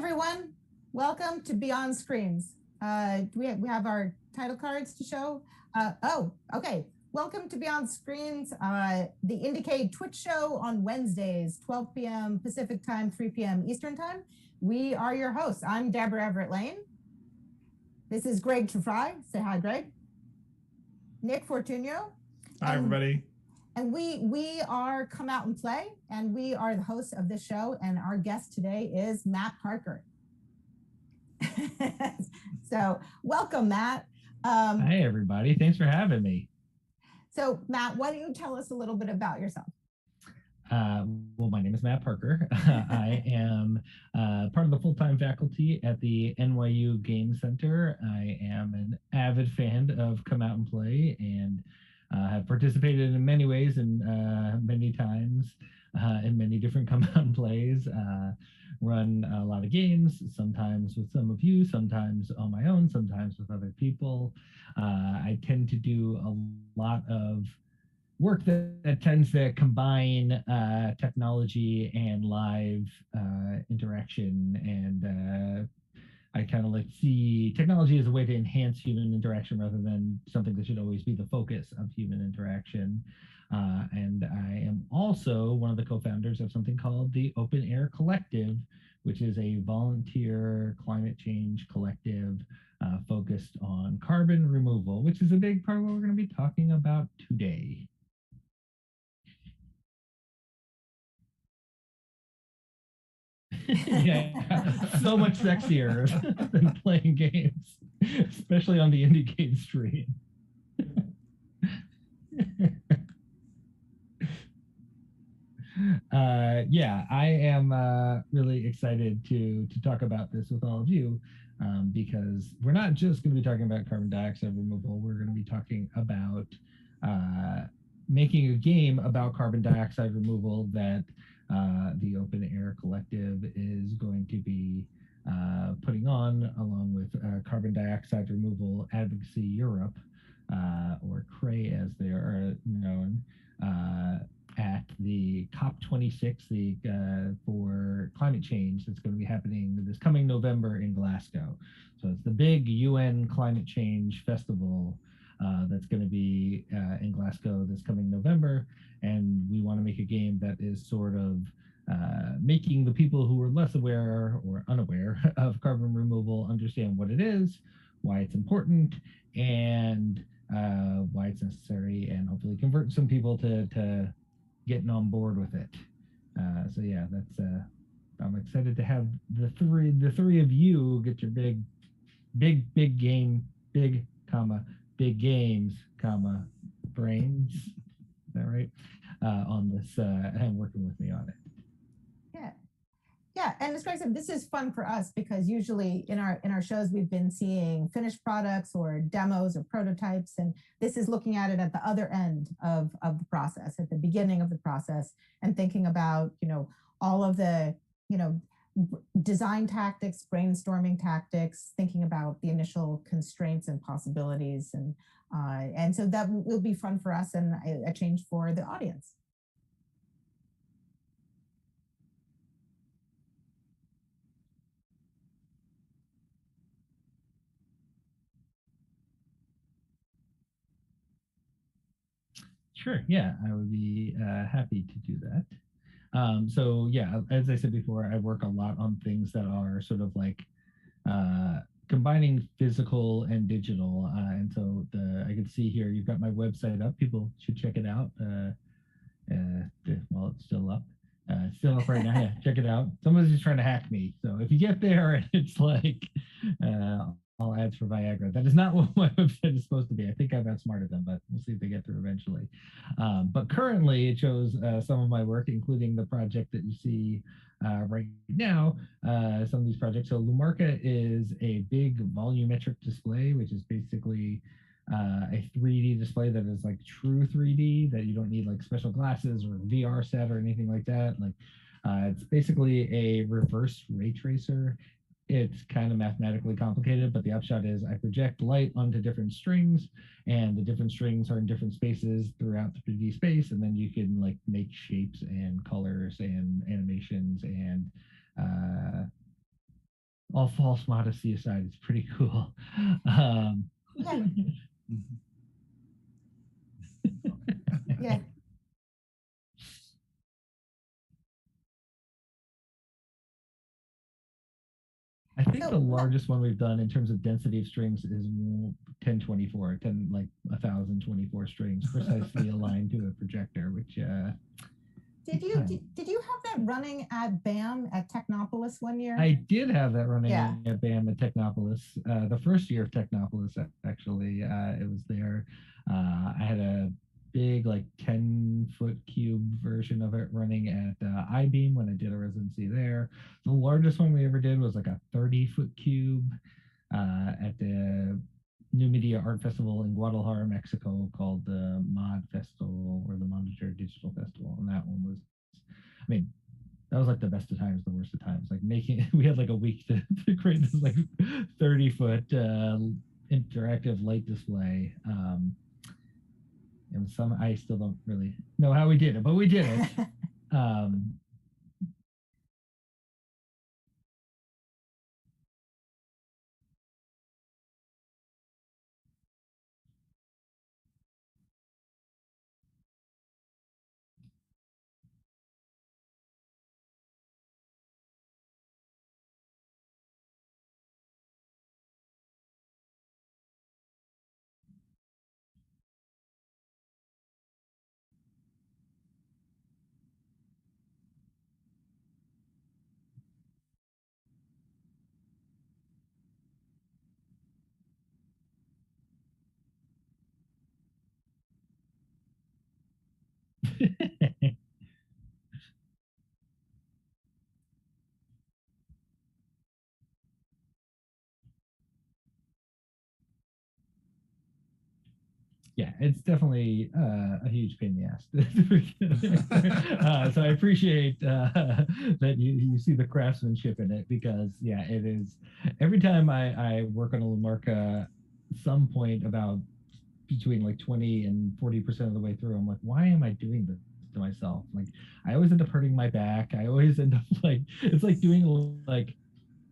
everyone. Welcome to Beyond Screens. We have our title cards to show. Okay. Welcome to Beyond Screens, the IndieCade Twitch show on Wednesdays, 12 p.m. Pacific time, 3 p.m. Eastern time. We are your hosts. I'm Deborah Everett Lane. This is Greg Trefry. Say hi, Greg. Nick Fortunio. Hi, everybody. And we are Come Out and Play, and we are the hosts of this show, and our guest today is Matt Parker. So welcome, Matt. Hi, everybody. Thanks for having me. So Matt, why don't you tell us a little bit about yourself? Well, my name is Matt Parker. I am part of the full-time faculty at the NYU Game Center. I am an avid fan of Come Out and Play and have participated in many ways and many times in many different Come Out and Plays. Run a lot of games, sometimes with some of you, sometimes on my own, sometimes with other people. I tend to do a lot of work that tends to combine technology and live interaction. And I kind of like see technology as a way to enhance human interaction rather than something that should always be the focus of human interaction. And I am also one of the co-founders of something called the OpenAir Collective, which is a volunteer climate change collective focused on carbon removal, which is a big part of what we're going to be talking about today. Yeah, so much sexier than playing games, especially on the IndieCade stream. Yeah, I am really excited to talk about this with all of you because we're not just going to be talking about carbon dioxide removal. We're going to be talking about making a game about carbon dioxide removal that the OpenAir Collective is going to be putting on along with Carbon Dioxide Removal Advocacy Europe, or CRAE as they are known, at the COP26 for climate change that's going to be happening this coming November in Glasgow. So it's the big UN climate change festival that's going to be in Glasgow this coming November. And we want to make a game that is sort of making the people who are less aware or unaware of carbon removal understand what it is, why it's important, and why it's necessary, and hopefully convert some people to getting on board with it. So yeah, that's I'm excited to have the three of you get your big game, big games, brains. Is that right? On this and working with me on it. Yeah, and as Greg said, this is fun for us because usually in our shows we've been seeing finished products or demos or prototypes, and this is looking at it at the other end of the process, at the beginning of the process, and thinking about all of the design tactics, brainstorming tactics, thinking about the initial constraints and possibilities, and so that will be fun for us and a change for the audience. Sure, yeah, I would be happy to do that. So yeah, as I said before, I work a lot on things that are sort of like combining physical and digital. And so I can see here, you've got my website up. People should check it out while it's still up. It's still up right now. Yeah, check it out. Someone's just trying to hack me. So if you get there and it's like all ads for Viagra, that is not what my website is supposed to be. I think I've outsmarted them, but we'll see if they get through eventually. But currently it shows some of my work, including the project that you see right now, some of these projects. So Lumarca is a big volumetric display, which is basically a 3D display that is like true 3D, that you don't need like special glasses or VR set or anything like that. Like it's basically a reverse ray tracer. It's kind of mathematically complicated, but the upshot is I project light onto different strings, and the different strings are in different spaces throughout the 3D space, and then you can like make shapes and colors and animations and all false modesty aside, it's pretty cool. Um, Yeah. Yeah. I think So the largest one we've done in terms of density of strings is 1024, 10 like 1024 strings precisely aligned to a projector, which did you have that running at BAM at Technopolis one year? I did have that running Yeah. at BAM at Technopolis. The first year of Technopolis, actually, it was there. I had a big, like 10-foot cube version of it running at iBeam when I did a residency there. The largest one we ever did was like a 30-foot cube at the New Media Art Festival in Guadalajara, Mexico, called the Mod Festival or the Monitor Digital Festival. And that one was, I mean, that was like the best of times, the worst of times. Like making, we had like a week to create this like 30-foot interactive light display. And some, I still don't really know how we did it, but we did it. Yeah, it's definitely a huge pain in the ass. So I appreciate that you see the craftsmanship in it, because yeah, it is. Every time I work on a Lamarca, some point about between like 20 and 40% of the way through, I'm like, why am I doing this to myself? Like, I always end up hurting my back. I always end up like, it's like doing like,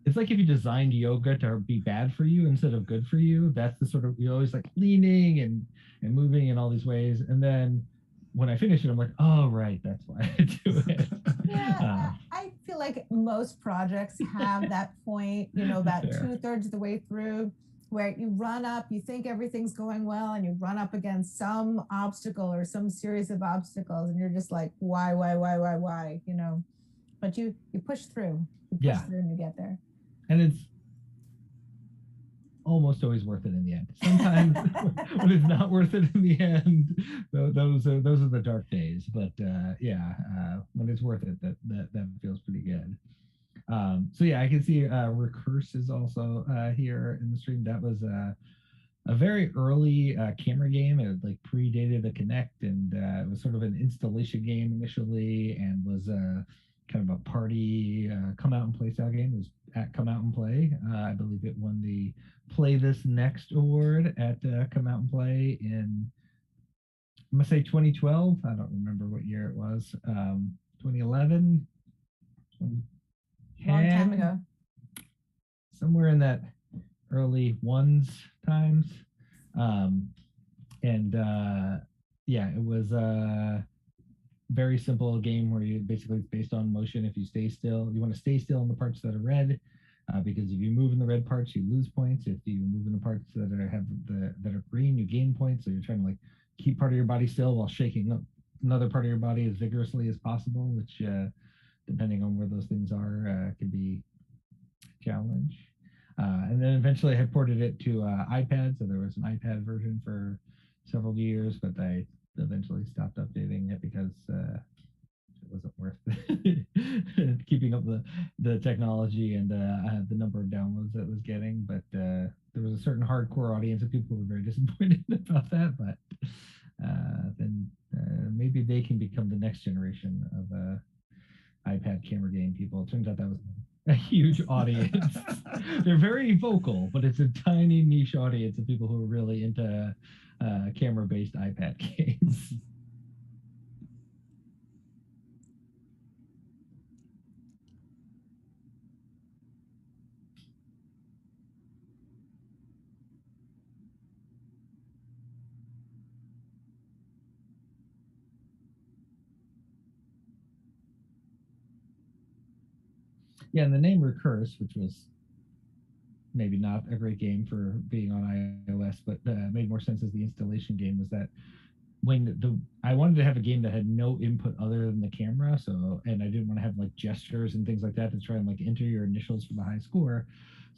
it's like if you designed yoga to be bad for you instead of good for you. That's the sort of, you're always like leaning and moving in all these ways. And then when I finish it, I'm like, oh, right, that's why I do it. Yeah, I feel like most projects have that point, you know, about 2/3 of the way through, where you run up, you think everything's going well, and you run up against some obstacle or some series of obstacles, and you're just like, why, you know? But you push through, through, and you get there. And it's almost always worth it in the end. Sometimes when it's not worth it in the end, those are the dark days. But when it's worth it, that feels pretty good. So yeah, I can see Recurse is also here in the stream. That was a very early camera game. It like predated the Kinect, and it was sort of an installation game initially, and was kind of a party come out and play style game. It was at Come Out and Play. I believe it won the Play This Next award at Come Out and Play in, I'm gonna say 2012. I don't remember what year it was. 2011, 2010, long time ago. Somewhere in that early ones times. And yeah, it was a very simple game where you basically, it's based on motion. If you stay still, you want to stay still in the parts that are red, because if you move in the red parts, you lose points. If you move in the parts that are green, you gain points. So you're trying to like keep part of your body still while shaking up another part of your body as vigorously as possible, which depending on where those things are, could be a challenge. And then eventually I had ported it to iPad. So there was an iPad version for several years, but I eventually stopped updating it because it wasn't worth keeping up the technology and the number of downloads that it was getting. But there was a certain hardcore audience of people who were very disappointed about that. But then maybe they can become the next generation of iPad camera game people. It turns out that was a huge audience. They're very vocal, but it's a tiny niche audience of people who are really into camera-based iPad games. Yeah, and the name Recurse, which was maybe not a great game for being on iOS, but made more sense as the installation game, was that when I wanted to have a game that had no input other than the camera, so, and I didn't want to have like gestures and things like that to try and like enter your initials for the high score.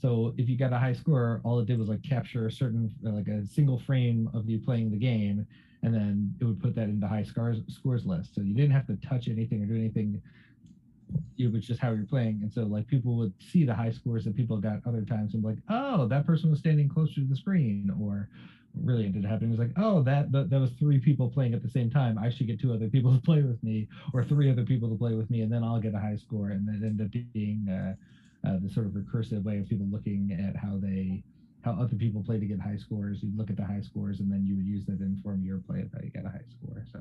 So if you got a high score, all it did was like capture a certain like a single frame of you playing the game, and then it would put that into scores list. So you didn't have to touch anything or do anything. It was just how you're playing, and so like people would see the high scores that people got other times and be like, oh, that person was standing closer to the screen, or really ended up happening was like, oh, that was three people playing at the same time. I should get two other people to play with me, or three other people to play with me, and then I'll get a high score. And it ended up being the sort of recursive way of people looking at how other people play to get high scores. You'd look at the high scores, and then you would use that to inform your play of how you got a high score. So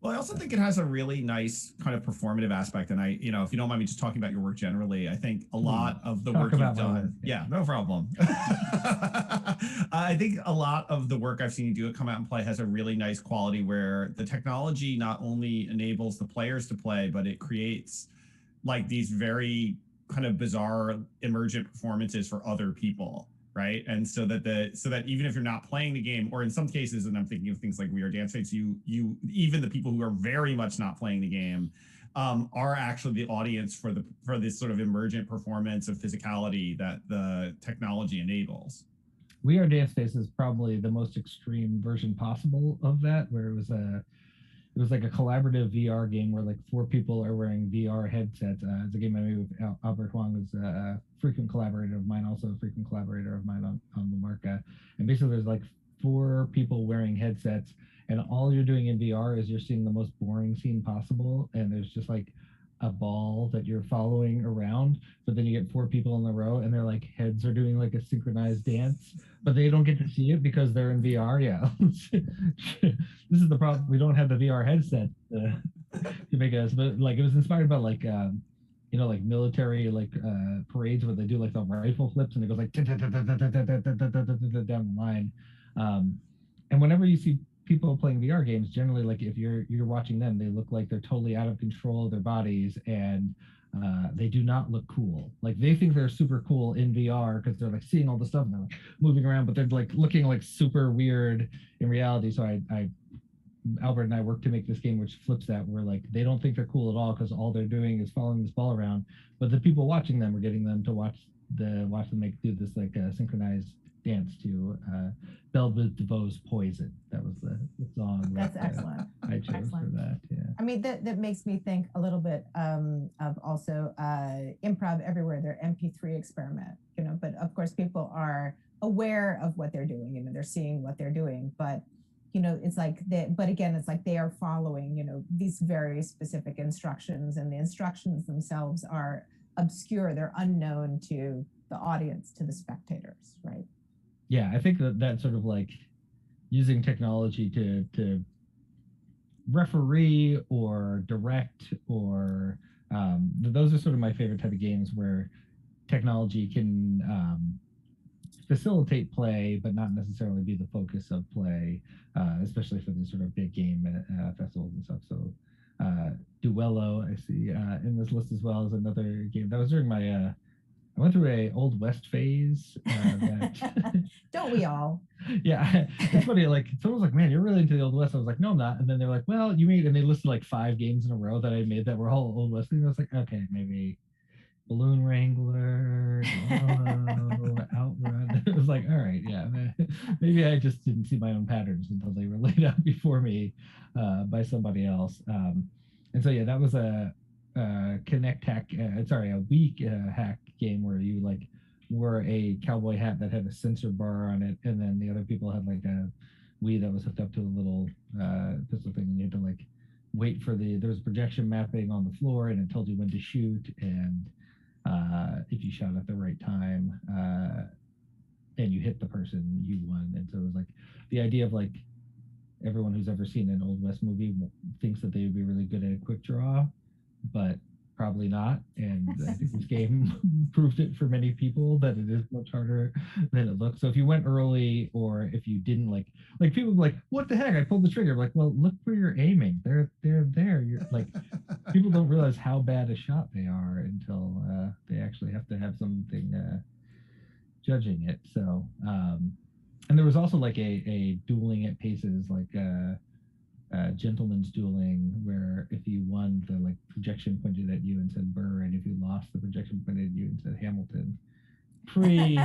well, I also think it has a really nice kind of performative aspect. And I, you know, if you don't mind me just talking about your work generally, I think a lot of the work you've done, yeah, no problem. I think a lot of the work I've seen you do at Come Out and Play has a really nice quality where the technology not only enables the players to play, but it creates like these very kind of bizarre emergent performances for other people, right? And so that even if you're not playing the game, or in some cases, and I'm thinking of things like We Are Dance Fights, you even the people who are very much not playing the game are actually the audience for this sort of emergent performance of physicality that the technology enables. We Are Dance Face is probably the most extreme version possible of that, where it was like a collaborative VR game where like four people are wearing VR headsets. It's a game I made with Albert Huang, who's a frequent collaborator of mine, also a frequent collaborator of mine on the Marca. And basically there's like four people wearing headsets, and all you're doing in VR is you're seeing the most boring scene possible. And there's just like a ball that you're following around, but then you get four people in a row and their like heads are doing like a synchronized dance, but they don't get to see it because they're in VR. Yeah. This is the problem. We don't have the VR headset to make us, but like it was inspired by like you know, like military like parades where they do like the rifle flips and it goes like down the line. And whenever you see people playing VR games, generally like if you're watching them, they look like they're totally out of control of their bodies, and they do not look cool. Like they think they're super cool in VR because they're like seeing all the stuff and they're like moving around, but they're like looking like super weird in reality. So I Albert and I worked to make this game which flips that, where like they don't think they're cool at all because all they're doing is following this ball around, but the people watching them are getting them to watch them do this like synchronized dance to Belva DeVoe's Poison. That was the song. That's excellent. I chose excellent. for that. Yeah. I mean, that makes me think a little bit of also Improv Everywhere, their MP3 experiment, you know, but of course people are aware of what they're doing, you know, they're seeing what they're doing, but you know, it's like but again, it's like they are following, you know, these very specific instructions, and the instructions themselves are obscure. They're unknown to the audience, to the spectators, right? Yeah, I think that sort of like using technology to referee or direct or those are sort of my favorite type of games where technology can facilitate play but not necessarily be the focus of play, especially for these sort of big game festivals and stuff. So Duello I see in this list as well as another game that was during my I went through a Old West phase. Don't we all? Yeah, it's funny. Like someone was like, "Man, you're really into the Old West." I was like, "No, I'm not." And then they're like, "Well, you made," and they listed like 5 games in a row that I made that were all Old West. And I was like, "Okay, maybe Balloon Wrangler, Outrun." It was like, all right, yeah, maybe I just didn't see my own patterns until they were laid out before me by somebody else. And so yeah, that was a Connect hack. A weak hack game where you like wore a cowboy hat that had a sensor bar on it, and then the other people had like a Wii that was hooked up to a little pistol thing, and you had to like wait for there was projection mapping on the floor, and it told you when to shoot, and if you shot at the right time and you hit the person, you won. And so it was like the idea of like everyone who's ever seen an Old West movie thinks that they would be really good at a quick draw, but probably not. And I think this game proved it for many people that it is much harder than it looks. So if you went early, or if you didn't like people like, what the heck? I pulled the trigger. I'm like, well, look where you're aiming. They're there. You're like, people don't realize how bad a shot they are until they actually have to have something judging it. So, and there was also like a dueling at paces, like gentleman's dueling, where if you won, the like projection pointed at you and said Burr, and if you lost, the projection pointed at you and said Hamilton. Pre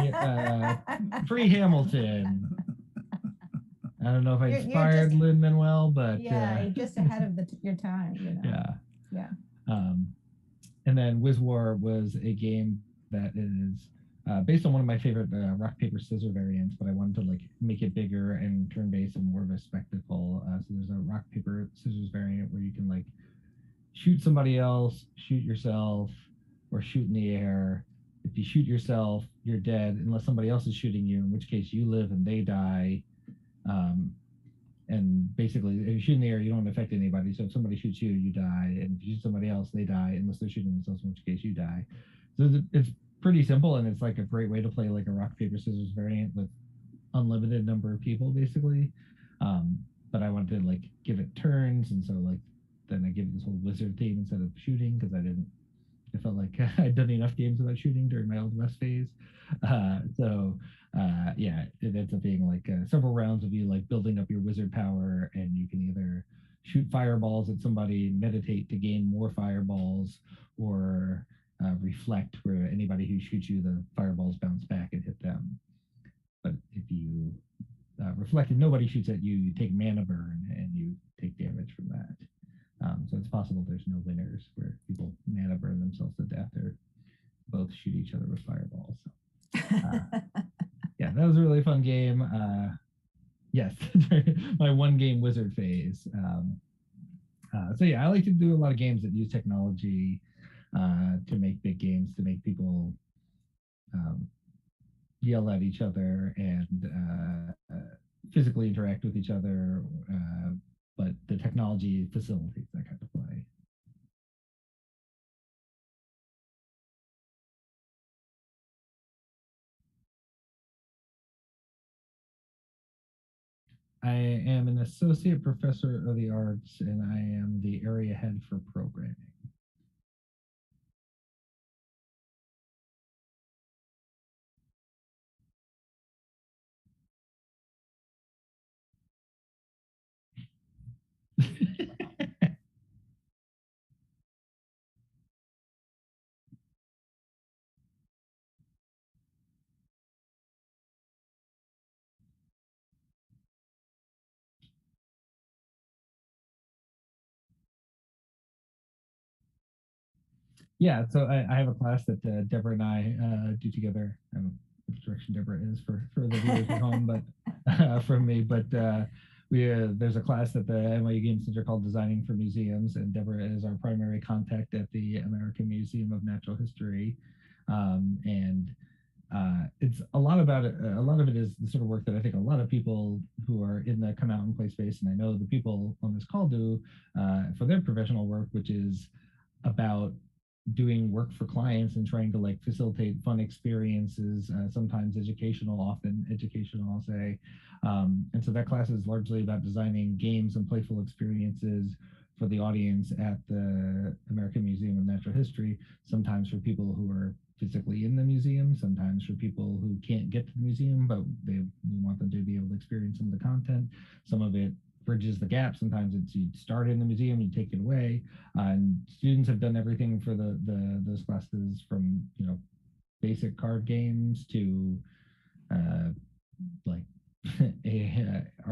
Hamilton. I don't know if I inspired Lin-Manuel, but yeah, you're just ahead of your time. You know? Yeah. And then Wiz War was a game that is based on one of my favorite rock paper scissors variants, but I wanted to like make it bigger and turn-based and more of a spectacle. So there's a rock paper scissors variant where you can like shoot somebody else, shoot yourself, or shoot in the air. If you shoot yourself, you're dead unless somebody else is shooting you, in which case you live and they die. And basically, if you shoot in the air, you don't affect anybody. So if somebody shoots you, you die. And if you shoot somebody else, they die, unless they're shooting themselves, in which case you die. So it's pretty simple, and it's like a great way to play like a rock, paper, scissors variant with unlimited number of people, basically. But I wanted to like give it turns, and so like then I gave it this whole wizard theme instead of shooting, because I felt like I'd done enough games about shooting during my Old West phase. Yeah, it ends up being like several rounds of you like building up your wizard power, and you can either shoot fireballs at somebody, meditate to gain more fireballs, or reflect, where anybody who shoots you, the fireballs bounce back and hit them. But if you reflect and nobody shoots at you, you take mana burn and you take damage from that. So it's possible there's no winners where people mana burn themselves to death or both shoot each other with fireballs. So, yeah, that was a really fun game. Yes, my one game wizard phase. So yeah, I like to do a lot of games that use technology to make big games, to make people yell at each other and physically interact with each other, but the technology facilitates that kind of play. I am an associate professor of the arts, and I am the area head for programming. Yeah, so I have a class that Deborah and I do together. I don't know which direction Deborah is for the viewers at home, but from me. But there's a class at the NYU Game Center called Designing for Museums, and Deborah is our primary contact at the American Museum of Natural History, and it's a lot about it. A lot of it is the sort of work that I think a lot of people who are in the come out and play space, and I know the people on this call do for their professional work, which is about doing work for clients and trying to like facilitate fun experiences, sometimes educational, often educational, I'll say. And so that class is largely about designing games and playful experiences for the audience at the American Museum of Natural History, sometimes for people who are physically in the museum, sometimes for people who can't get to the museum, but we want them to be able to experience some of the content. Some of it bridges the gap. Sometimes it's you start in the museum, you take it away. And students have done everything for those classes, from basic card games to like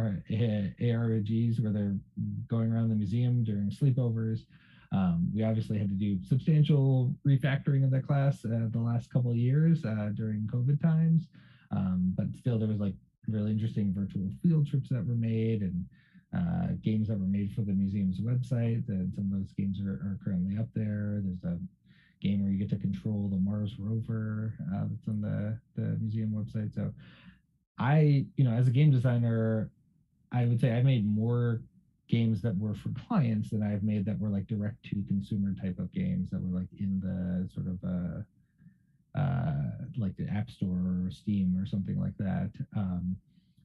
ARGs where they're going around the museum during sleepovers. We obviously had to do substantial refactoring of that class the last couple of years during COVID times, but still there was like really interesting virtual field trips that were made, and games that were made for the museum's website. And some of those games are currently up there. There's a game where you get to control the Mars rover that's on the museum website. So I, as a game designer, I would say I made more games that were for clients that I've made that were like direct to consumer type of games that were like in the sort of like the App Store or Steam or something like that.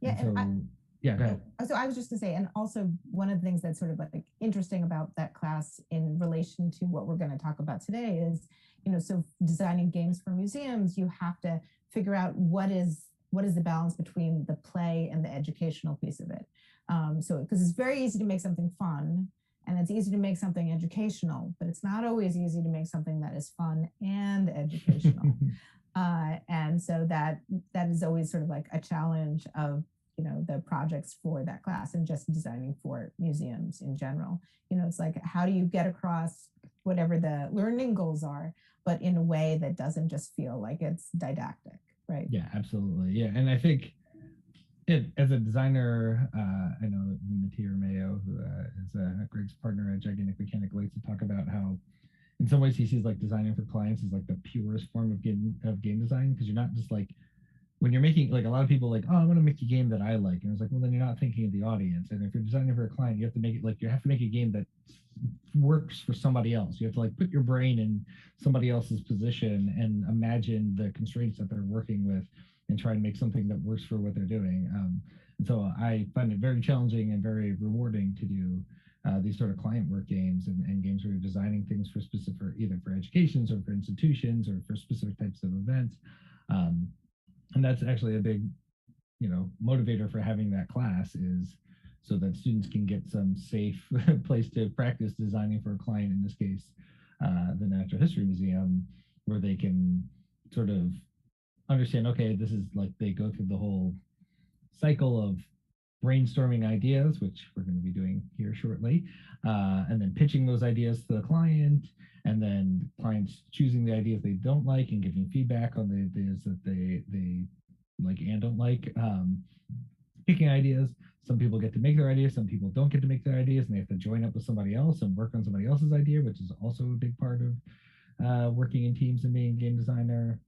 Yeah, and so yeah, go ahead. So I was just gonna say, and also one of the things that's sort of like interesting about that class in relation to what we're going to talk about today is, so designing games for museums, you have to figure out what is the balance between the play and the educational piece of it. So because it's very easy to make something fun and it's easy to make something educational, but it's not always easy to make something that is fun and educational. And so that is always sort of like a challenge of the projects for that class and just designing for museums in general. It's like, how do you get across whatever the learning goals are, but in a way that doesn't just feel like it's didactic, right? Yeah, absolutely. Yeah, and I think as a designer, I know Matia Mayo, who is Greg's partner at Gigantic Mechanic, likes to talk about how in some ways he sees like designing for clients as like the purest form of game design, because you're not just like, when you're making, like, a lot of people like, oh, I want to make a game that I like, and it's like, well, then you're not thinking of the audience. And if you're designing for a client, you have to make it like, you have to make a game that works for somebody else. You have to like put your brain in somebody else's position and imagine the constraints that they're working with and try to make something that works for what they're doing. And so I find it very challenging and very rewarding to do these sort of client work games and games where you're designing things for specific, either for educations or for institutions or for specific types of events. And that's actually a big, motivator for having that class, is so that students can get some safe place to practice designing for a client, in this case, the Natural History Museum, where they can sort of understand, okay, this is like, they go through the whole cycle of brainstorming ideas, which we're going to be doing here shortly, and then pitching those ideas to the client, and then clients choosing the ideas they don't like and giving feedback on the ideas that they like and don't like, picking ideas. Some people get to make their ideas, some people don't get to make their ideas, and they have to join up with somebody else and work on somebody else's idea, which is also a big part of working in teams and being a game designer.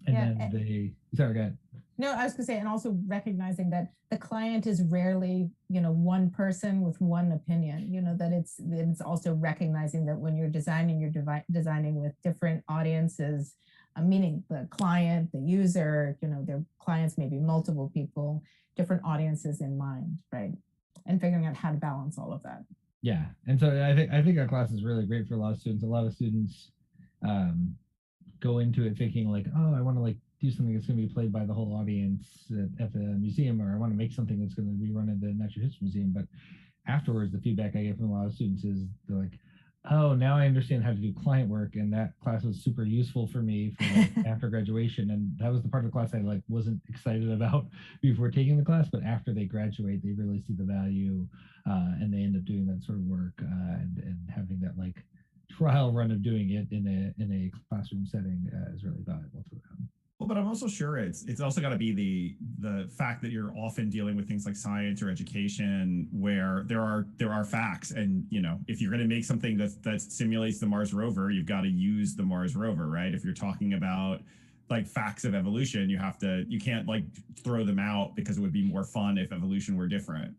And then sorry, go ahead. No, I was going to say, and also recognizing that the client is rarely, one person with one opinion, that it's also recognizing that when you're designing, designing with different audiences, meaning the client, the user, their clients may be multiple people, different audiences in mind, right? And figuring out how to balance all of that. Yeah, and so I think our class is really great for a lot of students. A lot of students go into it thinking like, oh, I want to like do something that's going to be played by the whole audience at the museum, or I want to make something that's going to be run at the Natural History Museum. But afterwards, the feedback I get from a lot of students is they're like, oh, now I understand how to do client work, and that class was super useful for me for like, after graduation. And that was the part of the class I like wasn't excited about before taking the class, but after they graduate, they really see the value, and they end up doing that sort of work, and having that like trial run of doing it in a classroom setting is really valuable to them. Well, but I'm also sure it's also got to be the fact that you're often dealing with things like science or education where there are facts, and if you're going to make something that simulates the Mars rover, you've got to use the Mars rover, right? If you're talking about like facts of evolution, you can't like throw them out because it would be more fun if evolution were different,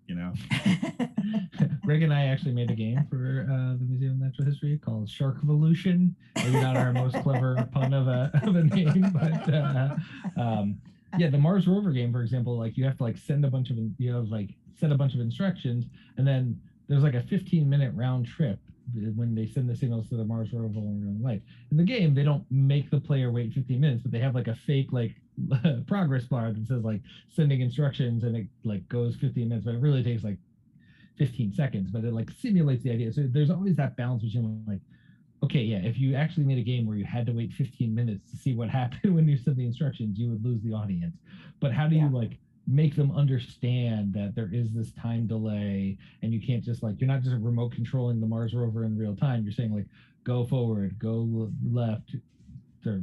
Greg and I actually made a game for the Museum of Natural History called Shark Evolution. Maybe not our most clever pun of a name, but yeah, the Mars rover game, for example, like you have to like send a bunch of set a bunch of instructions, and then there's like a 15-minute round trip when they send the signals to the Mars rover in real life. In the game, they don't make the player wait 15 minutes, but they have like a fake like progress bar that says like sending instructions, and it like goes 15 minutes, but it really takes like 15 seconds, but it like simulates the idea. So there's always that balance between like, okay, yeah, if you actually made a game where you had to wait 15 minutes to see what happened when you sent the instructions, you would lose the audience. But how do you like make them understand that there is this time delay, and you can't just like, you're not just remote controlling the Mars rover in real time. You're saying like, go forward, go left, or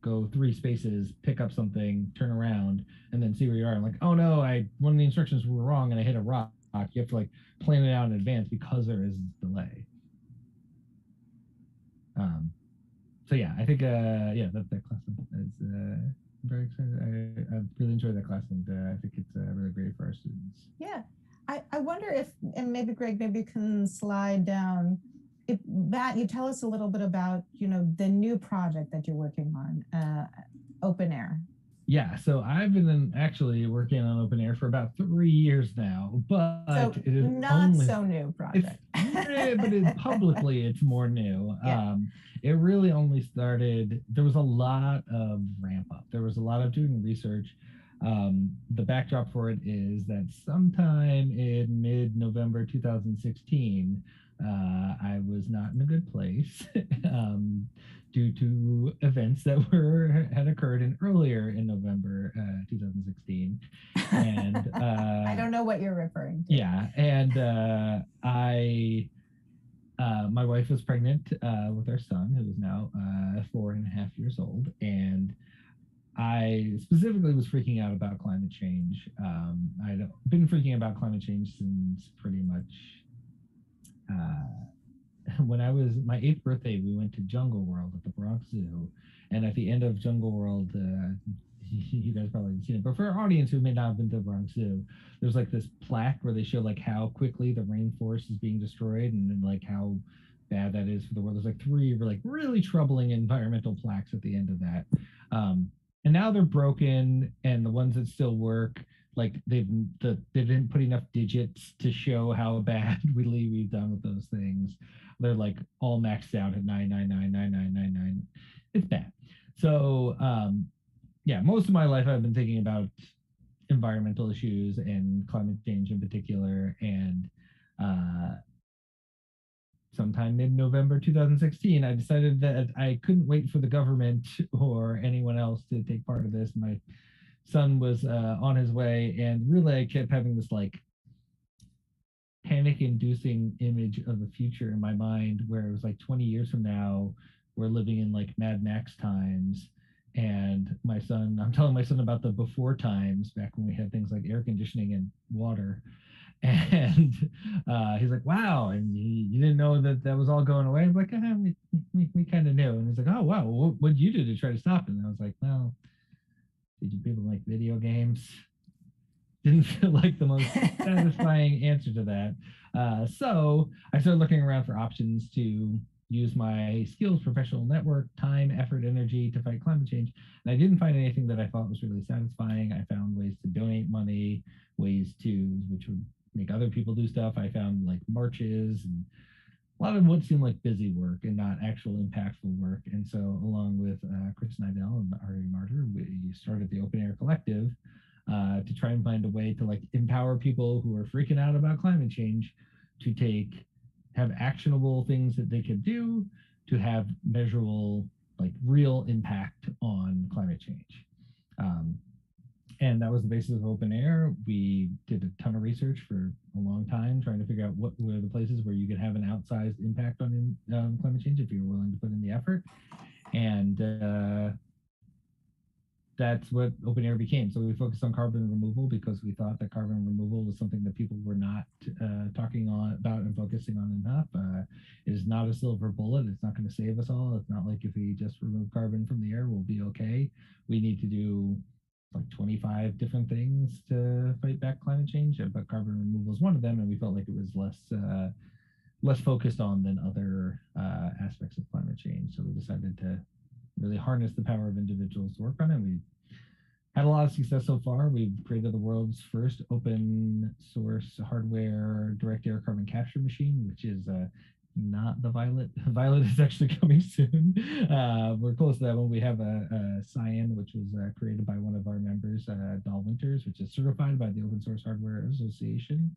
go 3 spaces, pick up something, turn around, and then see where you are. And like, oh no, one of the instructions were wrong and I hit a rock. You have to like plan it out in advance because there is delay. So yeah, I think that class is very excited. I really enjoyed that class, and I think it's really great for our students. Yeah, I wonder if, and maybe Greg, maybe you can slide down. If Matt, you tell us a little bit about, the new project that you're working on, OpenAir. Yeah, so I've been actually working on OpenAir for about 3 years now, but So it is not only so new it's project. but publicly it's more new. Yeah. It really only started. There was a lot of ramp up. There was a lot of doing research. The backdrop for it is that sometime in mid-November 2016, I was not in a good place due to events that had occurred earlier in November 2016, and I don't know what you're referring to. yeah, and my wife was pregnant with our son, who is now 4.5 years old, and I specifically was freaking out about climate change. I'd been freaking about climate change since pretty much when I was my 8th birthday. We went to Jungle World at the Bronx Zoo, and at the end of Jungle World, you guys probably haven't seen it, but for our audience who may not have been to the Bronx Zoo, there's like this plaque where they show like how quickly the rainforest is being destroyed and then like how bad that is for the world. There's like 3 like really troubling environmental plaques at the end of that. And now they're broken, and the ones that still work, like they didn't put enough digits to show how badly we've done with those things. They're like all maxed out at 9999999. It's bad. So yeah, most of my life I've been thinking about environmental issues and climate change in particular. And sometime mid-November 2016, I decided that I couldn't wait for the government or anyone else to take part of this. My son was on his way, and really I kept having this like panic-inducing image of the future in my mind where it was like 20 years from now, we're living in like Mad Max times. And I'm telling my son about the before times back when we had things like air conditioning and water. And he's like, wow. And you didn't know that was all going away. I'm like, we kind of knew. And he's like, oh, wow. What'd you do to try to stop it? And I was like, well, teaching people like video games didn't feel like the most satisfying answer to that. So I started looking around for options to use my skills, professional network, time, effort, energy to fight climate change. And I didn't find anything that I thought was really satisfying. I found ways to donate money, ways which would make other people do stuff. I found like marches and a lot of what seemed like busy work and not actual impactful work. And so along with Chris Nidell and Ari Martyr, we started the OpenAir Collective to try and find a way to like empower people who are freaking out about climate change to have actionable things that they could do to have measurable, like real impact on climate change. And that was the basis of OpenAir. We did a ton of research for a long time trying to figure out what were the places where you could have an outsized impact on climate change if you were willing to put in the effort. And that's what OpenAir became. So we focused on carbon removal because we thought that carbon removal was something that people were not talking about and focusing on enough. It is not a silver bullet. It's not going to save us all. It's not like if we just remove carbon from the air, we'll be okay. We need to do like 25 different things to fight back climate change, but carbon removal is one of them. And we felt like it was less focused on than other aspects of climate change. So we decided to really harness the power of individuals to work on it. We had a lot of success so far. We've created the world's first open source hardware direct air carbon capture machine, which is not the Violet. Violet is actually coming soon. We're close to that one. We have a Cyan, which was created by one of our members, Dahl Winters, which is certified by the Open Source Hardware Association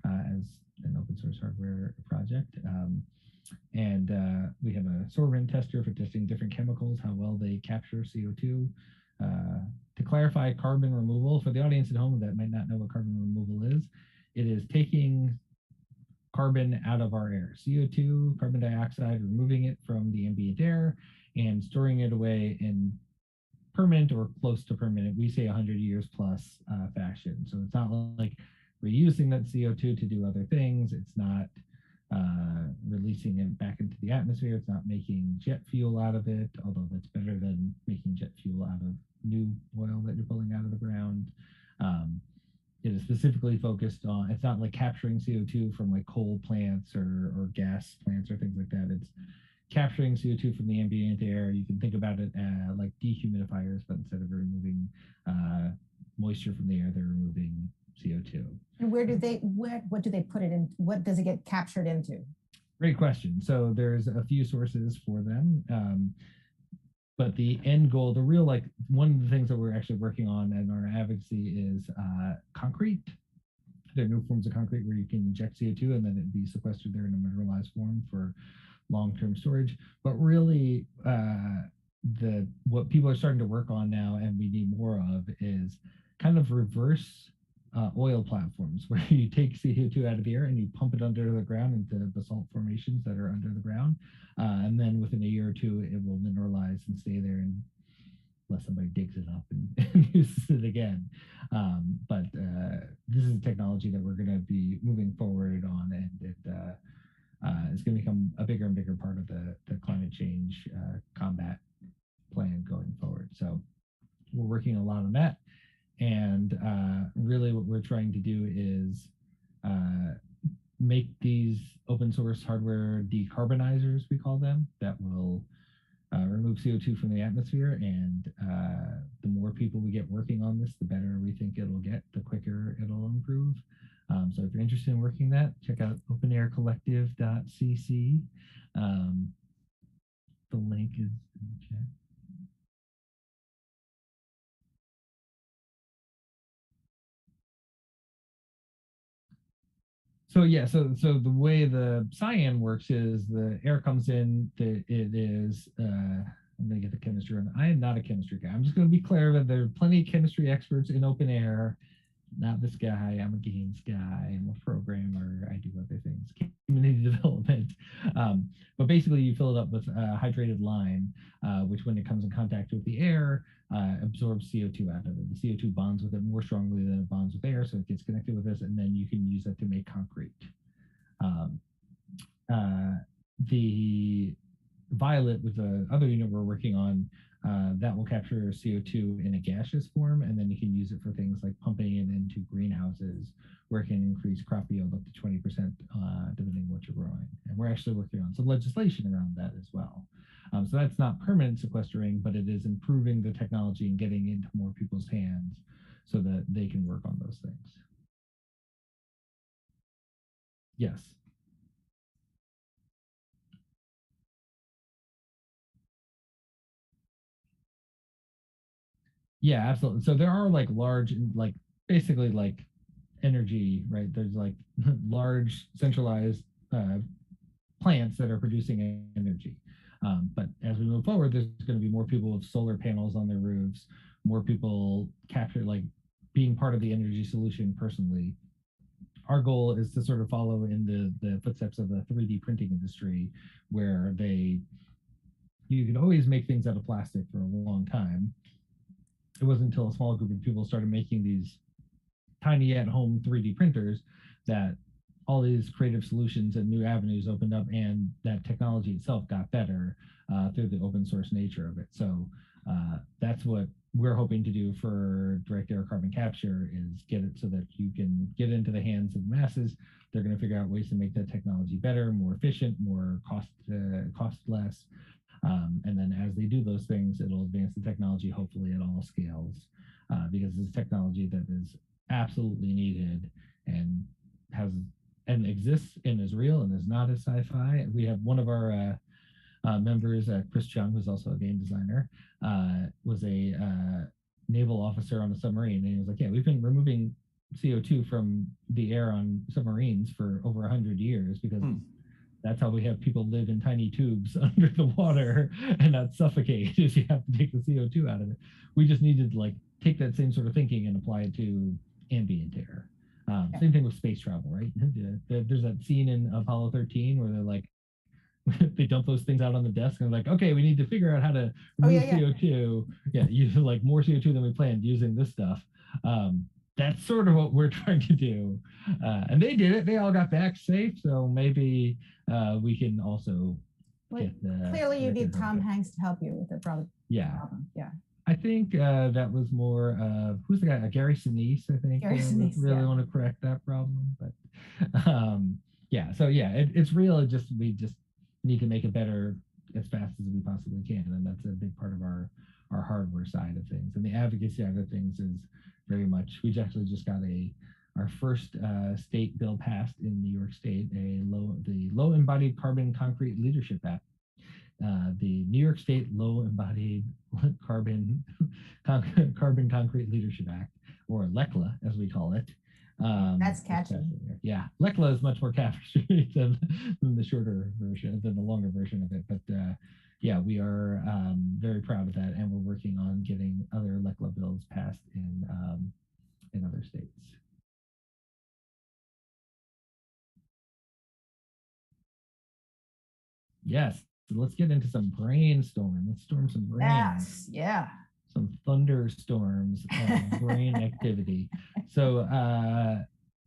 as an open source hardware project. And we have a sorbent tester for testing different chemicals, how well they capture CO2. To clarify carbon removal, for the audience at home that might not know what carbon removal is, it is taking carbon out of our air, CO2, carbon dioxide, removing it from the ambient air and storing it away in permanent or close to permanent, we say 100 years plus fashion. So it's not like reusing that CO2 to do other things. It's not releasing it back into the atmosphere. It's not making jet fuel out of it, although that's better than making jet fuel out of new oil that you're pulling out of the ground. It is specifically focused on, it's not like capturing CO2 from like coal plants or gas plants or things like that. It's capturing CO2 from the ambient air. You can think about it like dehumidifiers, but instead of removing moisture from the air, they're removing CO2. And what do they put it in? What does it get captured into? Great question. So there's a few sources for them. But the end goal, the real, like, one of the things that we're actually working on in our advocacy is concrete. There are new forms of concrete where you can inject CO2 and then it'd be sequestered there in a mineralized form for long-term storage. But really, what people are starting to work on now, and we need more of, is kind of reverse oil platforms where you take CO2 out of the air and you pump it under the ground into basalt formations that are under the ground. And then within a year or two, it will mineralize and stay there unless somebody digs it up and uses it again. But this is a technology that we're going to be moving forward on, and it is going to become a bigger and bigger part of the climate change combat plan going forward. So we're working a lot on that. And really what we're trying to do is make these open source hardware decarbonizers, we call them, that will remove CO2 from the atmosphere. And the more people we get working on this, the better we think it'll get, the quicker it'll improve. So if you're interested in working that, check out openaircollective.cc. The link is in the chat. So yeah, so the way the cyan works is the air comes in, it is, I'm gonna get the chemistry on. I am not a chemistry guy. I'm just gonna be clear that there are plenty of chemistry experts in OpenAir. Not this guy, I'm a games guy, I'm a programmer, I do other things, community development. But basically you fill it up with hydrated lime, which when it comes in contact with the air, absorbs CO2 out of it. The CO2 bonds with it more strongly than it bonds with air, so it gets connected with this, and then you can use it to make concrete. The violet, with the other unit we're working on, that will capture CO2 in a gaseous form, and then you can use it for things like pumping it into greenhouses, where it can increase crop yield up to 20%, depending on what you're growing. And we're actually working on some legislation around that as well. So that's not permanent sequestering, but it is improving the technology and getting into more people's hands so that they can work on those things. Yes. Yeah, absolutely. So there are like large, like basically like energy, right? There's like large centralized plants that are producing energy. But as we move forward, there's going to be more people with solar panels on their roofs, more people capture, like, being part of the energy solution personally. Our goal is to sort of follow in the footsteps of the 3D printing industry, where you could always make things out of plastic for a long time. It wasn't until a small group of people started making these tiny at-home 3D printers that all these creative solutions and new avenues opened up, and that technology itself got better through the open source nature of it. So that's what we're hoping to do for direct air carbon capture, is get it so that you can get into the hands of the masses. They're going to figure out ways to make that technology better, more efficient, more cost less. And then as they do those things, it'll advance the technology, hopefully at all scales, because it's technology that is absolutely needed and exists and is real and is not a sci-fi. We have one of our members, Chris Chung, who's also a game designer, was a naval officer on a submarine, and he was like, yeah, we've been removing CO2 from the air on submarines for over 100 years because that's how we have people live in tiny tubes under the water and not suffocate if you have to take the CO2 out of it. We just needed to like take that same sort of thinking and apply it to ambient air. Same thing with space travel, right? There's that scene in Apollo 13 where they're like, they dump those things out on the desk and they're like, okay, we need to figure out how to remove CO2. Yeah, use like more CO2 than we planned using this stuff. That's sort of what we're trying to do. And they did it. They all got back safe. So maybe we can also get the... Clearly you need Tom Hanks to help you with the problem. Yeah. Yeah. I think that was more who's the guy? Gary Sinise, I think, Gary would Sinise, really yeah. want to correct that problem. But yeah, so yeah, it's real. We just need to make it better as fast as we possibly can, and that's a big part of our hardware side of things. And the advocacy side of things is very much. We actually just got our first state bill passed in New York State, the low embodied carbon concrete leadership app. The New York State Low Embodied Carbon Carbon Concrete Leadership Act, or LECLA as we call it. That's catchy. Yeah, LECLA is much more catchy than the shorter version, than the longer version of it. But yeah, we are very proud of that, and we're working on getting other LECLA bills passed in other states. Yes, so let's get into some brainstorming. Let's storm some brains. Yes, yeah. Some thunderstorms of brain activity. So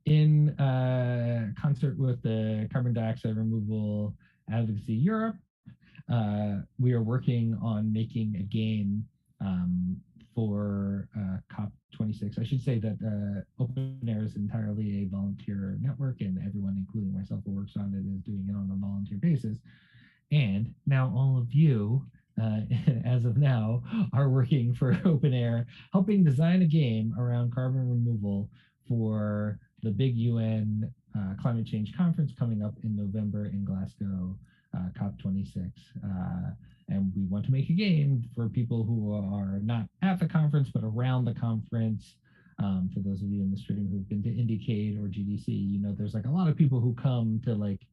in concert with the Carbon Dioxide Removal Advocacy Europe, we are working on making a game for COP26. I should say that OpenAir is entirely a volunteer network, and everyone, including myself, who works on it is doing it on a volunteer basis. And now all of you, as of now, are working for OpenAir, helping design a game around carbon removal for the big UN climate change conference coming up in November in Glasgow, COP26. And we want to make a game for people who are not at the conference, but around the conference. For those of you in the stream who've been to IndieCade or GDC, you know, there's like a lot of people who come to like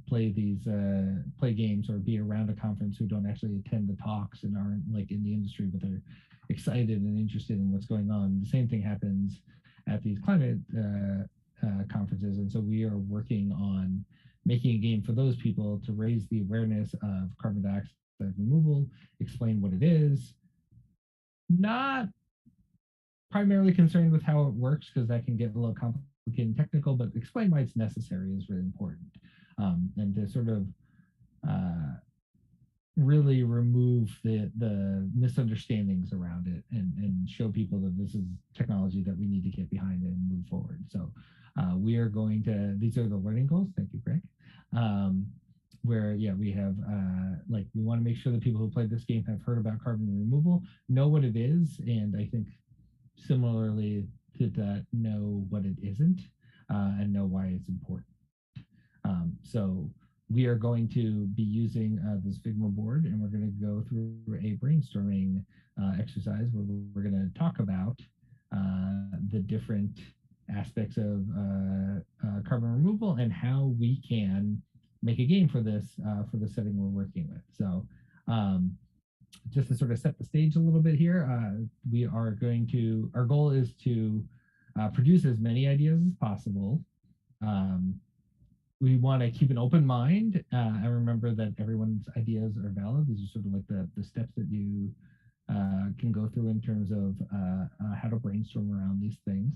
play games or be around a conference who don't actually attend the talks and aren't like in the industry, but they're excited and interested in what's going on. The same thing happens at these climate conferences, and so we are working on making a game for those people to raise the awareness of carbon dioxide removal, explain what it is, not primarily concerned with how it works because that can get a little complicated and technical, but explain why it's necessary is really important. And to sort of really remove the misunderstandings around it and show people that this is technology that we need to get behind and move forward. So we are going to, these are the learning goals. Thank you, Greg. Where, yeah, we have, like, we want to make sure that people who played this game have heard about carbon removal, know what it is, and I think similarly to that, know what it isn't, and know why it's important. So we are going to be using this Figma board, and we're going to go through a brainstorming exercise where we're going to talk about the different aspects of carbon removal and how we can make a game for this for the setting we're working with. So just to sort of set the stage a little bit here, we are going to, our goal is to produce as many ideas as possible. We want to keep an open mind and remember that everyone's ideas are valid. These are sort of like the steps that you can go through in terms of how to brainstorm around these things.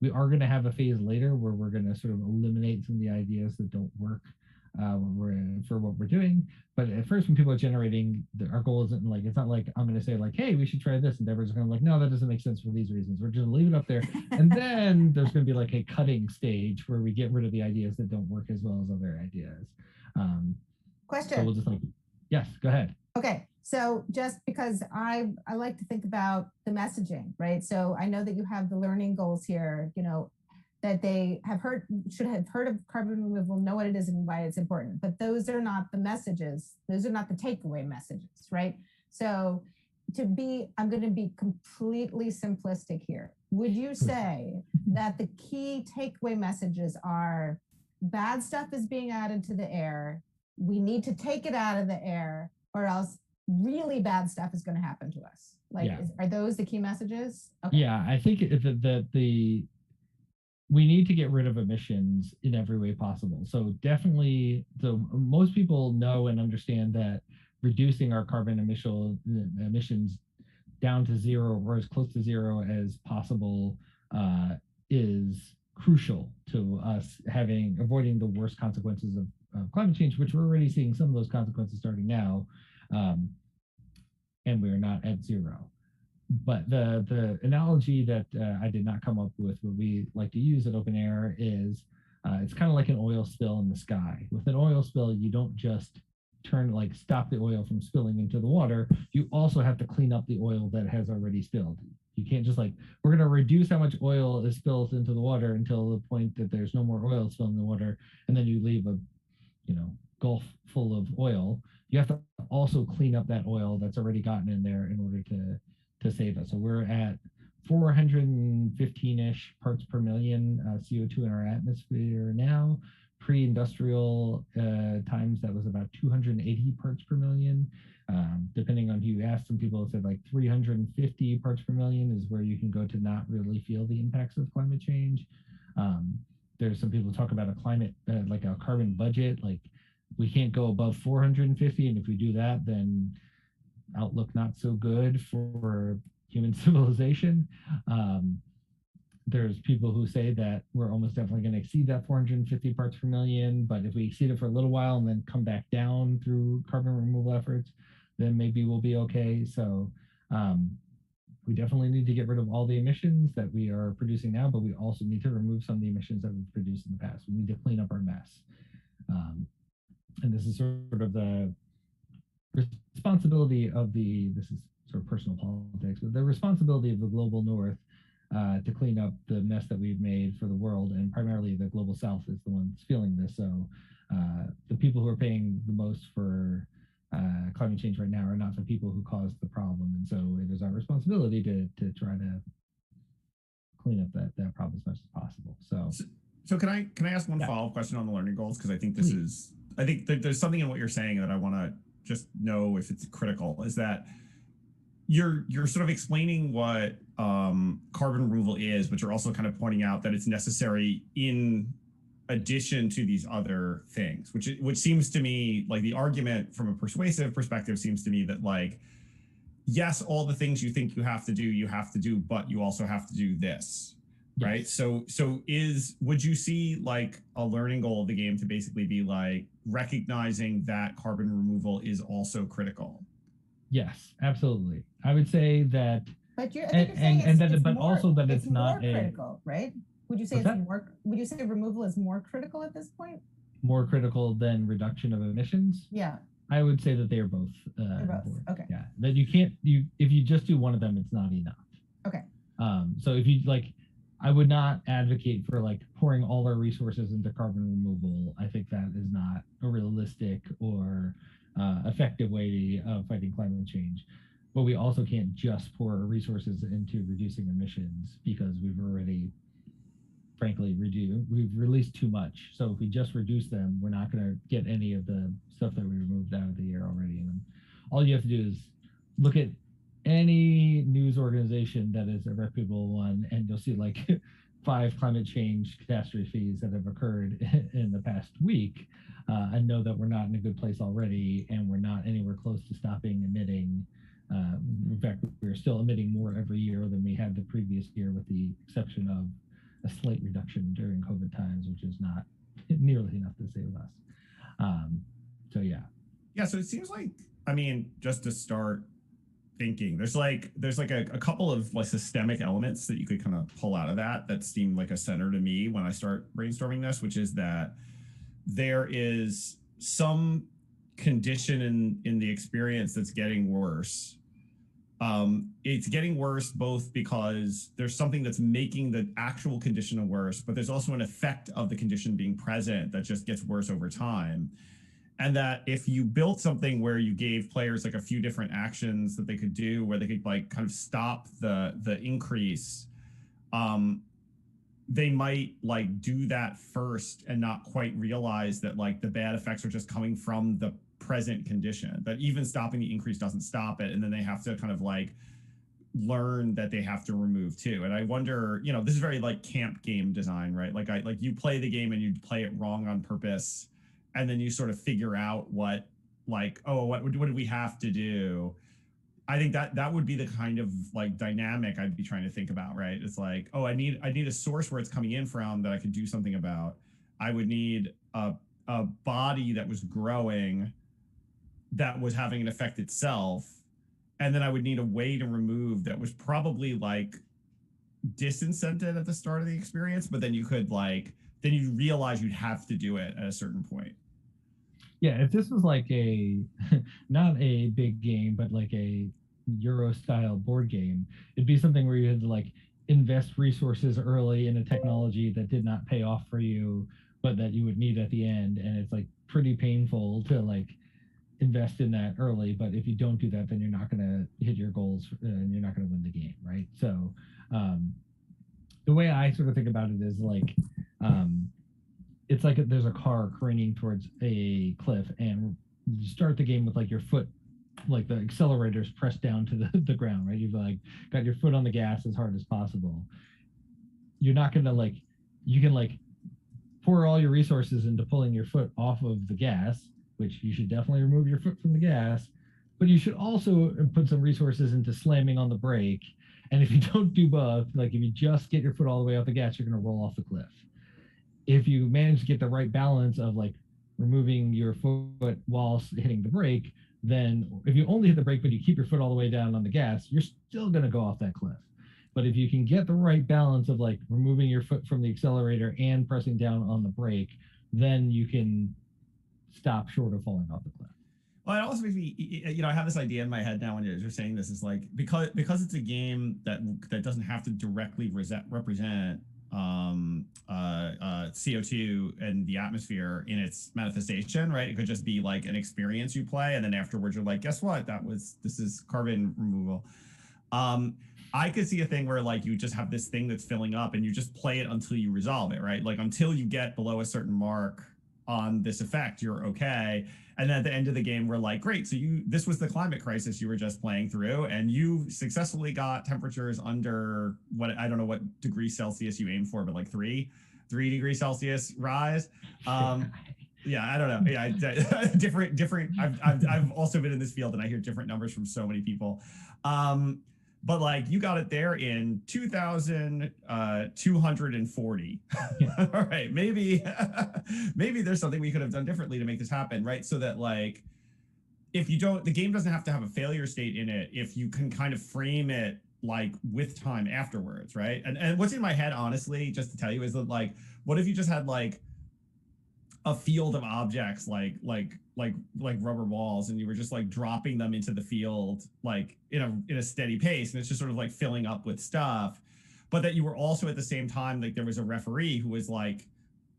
We are going to have a phase later where we're going to sort of eliminate some of the ideas that don't work for what we're doing. But at first, when people are generating, our goal isn't like, it's not like I'm going to say like, hey, we should try this, and everyone's going to like, no, that doesn't make sense for these reasons. We're just going to leave it up there, and then there's going to be like a cutting stage where we get rid of the ideas that don't work as well as other ideas. Question. So we'll just like, yes, go ahead. Okay, so just because I like to think about the messaging, right? So I know that you have the learning goals here, you know, that they have heard, should have heard of carbon removal, know what it is and why it's important. But those are not the messages. Those are not the takeaway messages, right? So I'm going to be completely simplistic here. Would you say that the key takeaway messages are bad stuff is being added to the air, we need to take it out of the air, or else really bad stuff is going to happen to us? Like, yeah. Are those the key messages? Okay. Yeah, I think that we need to get rid of emissions in every way possible. So definitely, most people know and understand that reducing our carbon emissions down to zero or as close to zero as possible is crucial to us avoiding the worst consequences of climate change, which we're already seeing some of those consequences starting now. and we're not at zero. But the analogy that I did not come up with, what we like to use at OpenAir, is it's kind of like an oil spill in the sky. With an oil spill, you don't just stop the oil from spilling into the water. You also have to clean up the oil that has already spilled. You can't just we're going to reduce how much oil is spilled into the water until the point that there's no more oil spilled in the water, and then you leave a gulf full of oil. You have to also clean up that oil that's already gotten in there in order to save us. So we're at 415-ish parts per million CO2 in our atmosphere now. Pre-industrial times, that was about 280 parts per million. Depending on who you ask, some people have said 350 parts per million is where you can go to not really feel the impacts of climate change. There's some people talk about a climate, like a carbon budget, we can't go above 450. And if we do that, then outlook not so good for human civilization. There's people who say that we're almost definitely going to exceed that 450 parts per million, but if we exceed it for a little while and then come back down through carbon removal efforts, then maybe we'll be okay. So we definitely need to get rid of all the emissions that we are producing now, but we also need to remove some of the emissions that we've produced in the past. We need to clean up our mess. And this is sort of the responsibility of this is sort of personal politics, but the responsibility of the global north to clean up the mess that we've made for the world, and primarily the global south is the one that's feeling this. So the people who are paying the most for climate change right now are not the people who caused the problem. And so it is our responsibility to try to clean up that problem as much as possible. So can I ask one follow-up question on the learning goals? Because I think I think that there's something in what you're saying that I want to just know if it's critical, is that you're sort of explaining what carbon removal is, but you're also kind of pointing out that it's necessary in addition to these other things, which seems to me like the argument from a persuasive perspective seems to me that yes, all the things you think you have to do, but you also have to do this. Yes. Right. So would you see a learning goal of the game to basically be recognizing that carbon removal is also critical? Yes, absolutely. I would say that. But it's not critical, right? Would you say would you say removal is more critical at this point? More critical than reduction of emissions? Yeah. I would say that they are both. They're both. Okay. Yeah. That if you just do one of them, it's not enough. Okay. So if you I would not advocate for pouring all our resources into carbon removal. I think that is not a realistic or effective way of fighting climate change. But we also can't just pour resources into reducing emissions because we've already, frankly, we've released too much. So if we just reduce them, we're not going to get any of the stuff that we removed out of the air already. And all you have to do is look at any news organization that is a reputable one, and you'll see 5 climate change catastrophes that have occurred in the past week, and know that we're not in a good place already, and we're not anywhere close to stopping emitting. In fact, we're still emitting more every year than we had the previous year, with the exception of a slight reduction during COVID times, which is not nearly enough to save us. Yeah. So it seems just to start thinking, there's a couple of systemic elements that you could kind of pull out of that seem like a center to me when I start brainstorming this, which is that there is some condition in the experience that's getting worse. It's getting worse both because there's something that's making the actual condition worse, but there's also an effect of the condition being present that just gets worse over time. And that if you built something where you gave players a few different actions that they could do, where they could kind of stop the increase, they might do that first and not quite realize that the bad effects are just coming from the present condition, that even stopping the increase doesn't stop it. And then they have to kind of learn that they have to remove too. And I wonder, this is very camp game design, right? You play the game and you play it wrong on purpose. And then you sort of figure out what did we have to do? I think that would be the kind of dynamic I'd be trying to think about, right? It's I need a source where it's coming in from that I could do something about. I would need a body that was growing that was having an effect itself. and then I would need a way to remove that was probably like disincented at the start of the experience, but then you could like then you realize you'd have to do it at a certain point. Yeah, if this was like a not a big game, but like a Euro style board game, it'd be something where you had to like invest resources early in a technology that did not pay off for you, but that you would need at the end. And it's like pretty painful to like invest in that early. But if you don't do that, then you're not going to hit your goals and you're not going to win the game, right? So the way I sort of think about it is like, it's like there's a car careening towards a cliff, and you start the game with like your foot, like the accelerator's pressed down to the ground, right? You've like got your foot on the gas as hard as possible. You're not gonna like, you can like pour all your resources into pulling your foot off of the gas, which you should definitely remove your foot from the gas, but you should also put some resources into slamming on the brake. And if you don't do both, like if you just get your foot all the way off the gas, you're gonna roll off the cliff. If you manage to get the right balance of like removing your foot whilst hitting the brake, then if you only hit the brake but you keep your foot all the way down on the gas, you're still going to go off that cliff. But if you can get the right balance of like removing your foot from the accelerator and pressing down on the brake, then you can stop short of falling off the cliff. Well, it also makes me, you know, I have this idea in my head now when you're saying this, is like because it's a game that doesn't have to directly represent CO2 and the atmosphere in its manifestation, right? It could just be like an experience you play, and then afterwards you're like, guess what? This is carbon removal. I could see a thing where like you just have this thing that's filling up, and you just play it until you resolve it, right? Like until you get below a certain mark on this effect, you're okay. And then at the end of the game, we're like, great. So this was the climate crisis you were just playing through, and you successfully got temperatures under what, I don't know what degrees Celsius you aim for, but like three degrees Celsius rise. Yeah, I don't know. Yeah, different. I've also been in this field, and I hear different numbers from so many people. But like you got it there in 2,240. Yeah. All right, maybe there's something we could have done differently to make this happen, right? So that like, if you don't, the game doesn't have to have a failure state in it if you can kind of frame it like with time afterwards, right? And what's in my head, honestly, just to tell you, is that like, what if you just had like a field of objects like rubber balls, and you were just like dropping them into the field like in a steady pace, and it's just sort of like filling up with stuff, but that you were also at the same time like there was a referee who was like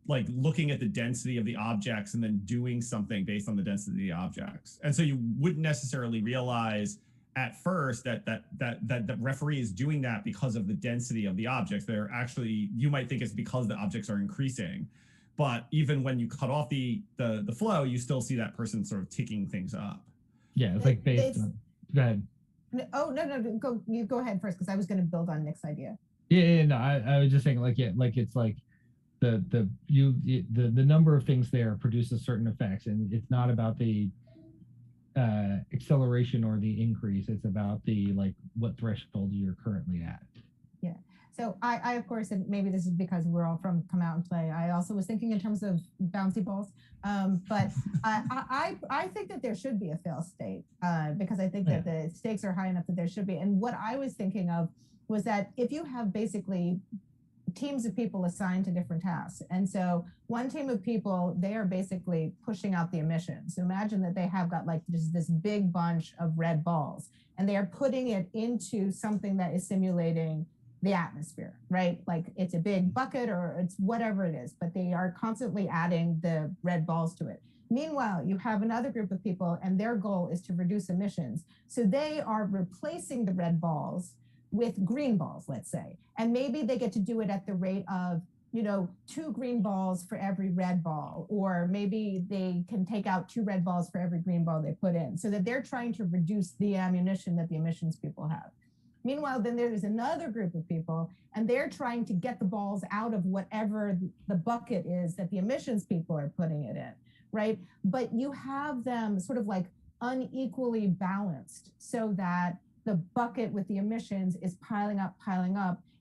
looking at the density of the objects and then doing something based on the density of the objects. And so you wouldn't necessarily realize at first that the referee is doing that because of the density of the objects. They're actually, you might think it's because the objects are increasing. But even when you cut off the flow, you still see that person sort of ticking things up. Yeah, it's like based on. Go ahead. Oh no, you go ahead first, because I was going to build on Nick's idea. Yeah, no, I was just saying like, yeah, like it's like the number of things there produces certain effects, and it's not about the acceleration or the increase. It's about the like what threshold you're currently at. Yeah. So I of course, and maybe this is because we're all from Come Out and Play, I also was thinking in terms of bouncy balls. But I think that there should be a fail state because I think that the stakes are high enough that there should be. And what I was thinking of was that if you have basically teams of people assigned to different tasks. And so one team of people, they are basically pushing out the emissions. So imagine that they have got like this big bunch of red balls, and they are putting it into something that is simulating the atmosphere, right? Like it's a big bucket or it's whatever it is, but they are constantly adding the red balls to it. Meanwhile, you have another group of people, and their goal is to reduce emissions. So they are replacing the red balls with green balls, let's say. And maybe they get to do it at the rate of, 2 green balls for every red ball, or maybe they can take out 2 red balls for every green ball they put in, so that they're trying to reduce the ammunition that the emissions people have. Meanwhile, then there's another group of people, and they're trying to get the balls out of whatever the bucket is that the emissions people are putting it in, right? But you have them sort of like unequally balanced so that the bucket with the emissions is piling up.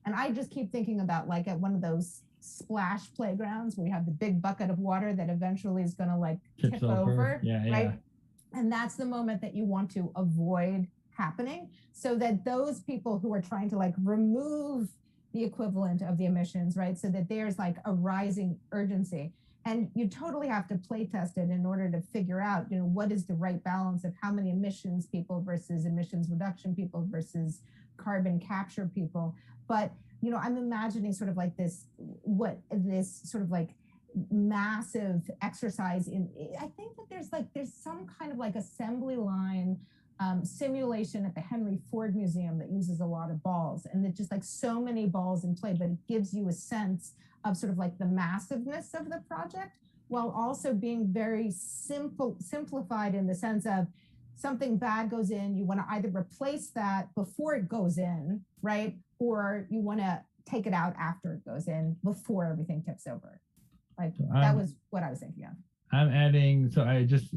And I just keep thinking about like at one of those splash playgrounds where you have the big bucket of water that eventually is going to like tip over, yeah, right? And that's the moment that you want to avoid happening, so that those people who are trying to like remove the equivalent of the emissions, right? So that there's like a rising urgency. And you totally have to play test it in order to figure out, you know, what is the right balance of how many emissions people versus emissions reduction people versus carbon capture people. But, you know, I'm imagining sort of like this sort of like massive exercise in, I think that there's some kind of like assembly line simulation at the Henry Ford Museum that uses a lot of balls, and it's just like so many balls in play, but it gives you a sense of sort of like the massiveness of the project, while also being very simplified in the sense of something bad goes in, you want to either replace that before it goes in, right? Or you want to take it out after it goes in, before everything tips over. Like that was what I was thinking of. I'm adding, so I just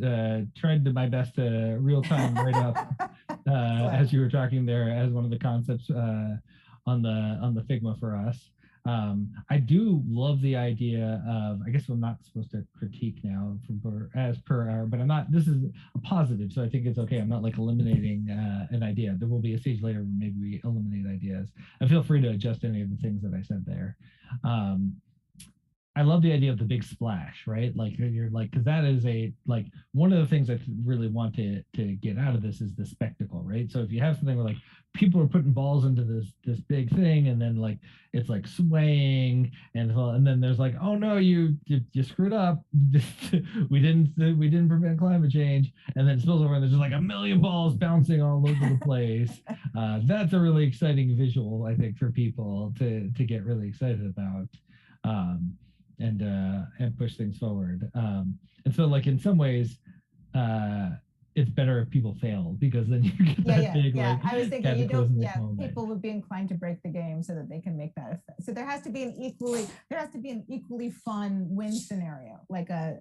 tried my best to real time write up as you were talking there as one of the concepts on the Figma for us. I do love the idea of, I guess I'm not supposed to critique now as per our, but I'm not, this is a positive, so I think it's okay. I'm not like eliminating an idea. There will be a stage later where maybe we eliminate ideas. And feel free to adjust any of the things that I said there. I love the idea of the big splash, right? Like you're like, because that is like one of the things I really want to get out of this is the spectacle, right? So if you have something where like people are putting balls into this big thing, and then like it's like swaying, and then there's like, oh no, you screwed up. we didn't prevent climate change, and then it spills over, and there's just like a million balls bouncing all over the place. That's a really exciting visual, I think, for people to get really excited about. And push things forward. And so like in some ways, it's better if people fail, because then you get that big like, I was thinking people would be inclined to break the game so that they can make that effect. So there has to be an equally fun win scenario, like a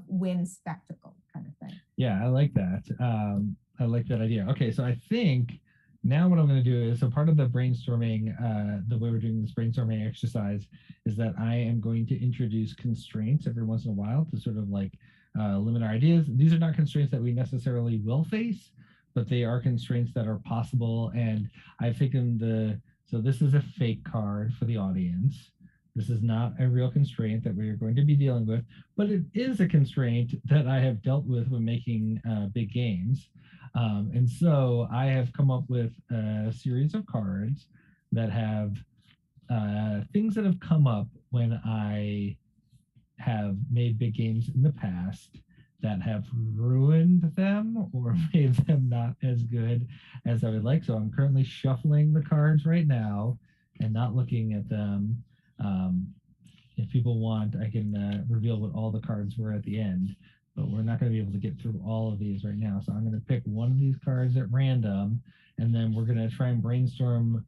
win spectacle kind of thing. Yeah, I like that. I like that idea. Okay, so I think now what I'm going to do is, so part of the brainstorming, the way we're doing this brainstorming exercise is that I am going to introduce constraints every once in a while to sort of like limit our ideas. These are not constraints that we necessarily will face, but they are constraints that are possible. And I've taken so this is a fake card for the audience. This is not a real constraint that we are going to be dealing with, but it is a constraint that I have dealt with when making big games. And so I have come up with a series of cards that have things that have come up when I have made big games in the past that have ruined them or made them not as good as I would like. So I'm currently shuffling the cards right now and not looking at them. If people want, I can reveal what all the cards were at the end, but we're not going to be able to get through all of these right now. So I'm going to pick one of these cards at random, and then we're going to try and brainstorm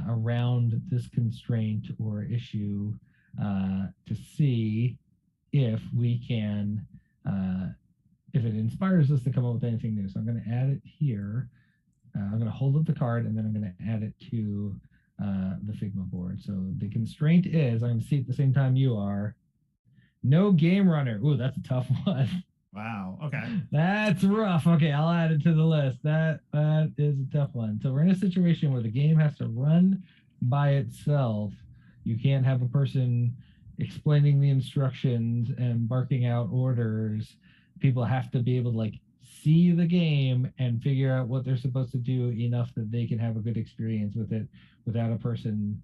around this constraint or issue to see if we can, if it inspires us to come up with anything new. So I'm going to add it here. I'm going to hold up the card, and then I'm going to add it to the Figma board. So the constraint is, I'm going to see at the same time you are, no game runner. Ooh, that's a tough one. Wow. Okay. That's rough. Okay, I'll add it to the list. That is a tough one. So we're in a situation where the game has to run by itself. You can't have a person explaining the instructions and barking out orders. People have to be able to like see the game and figure out what they're supposed to do enough that they can have a good experience with it without a person.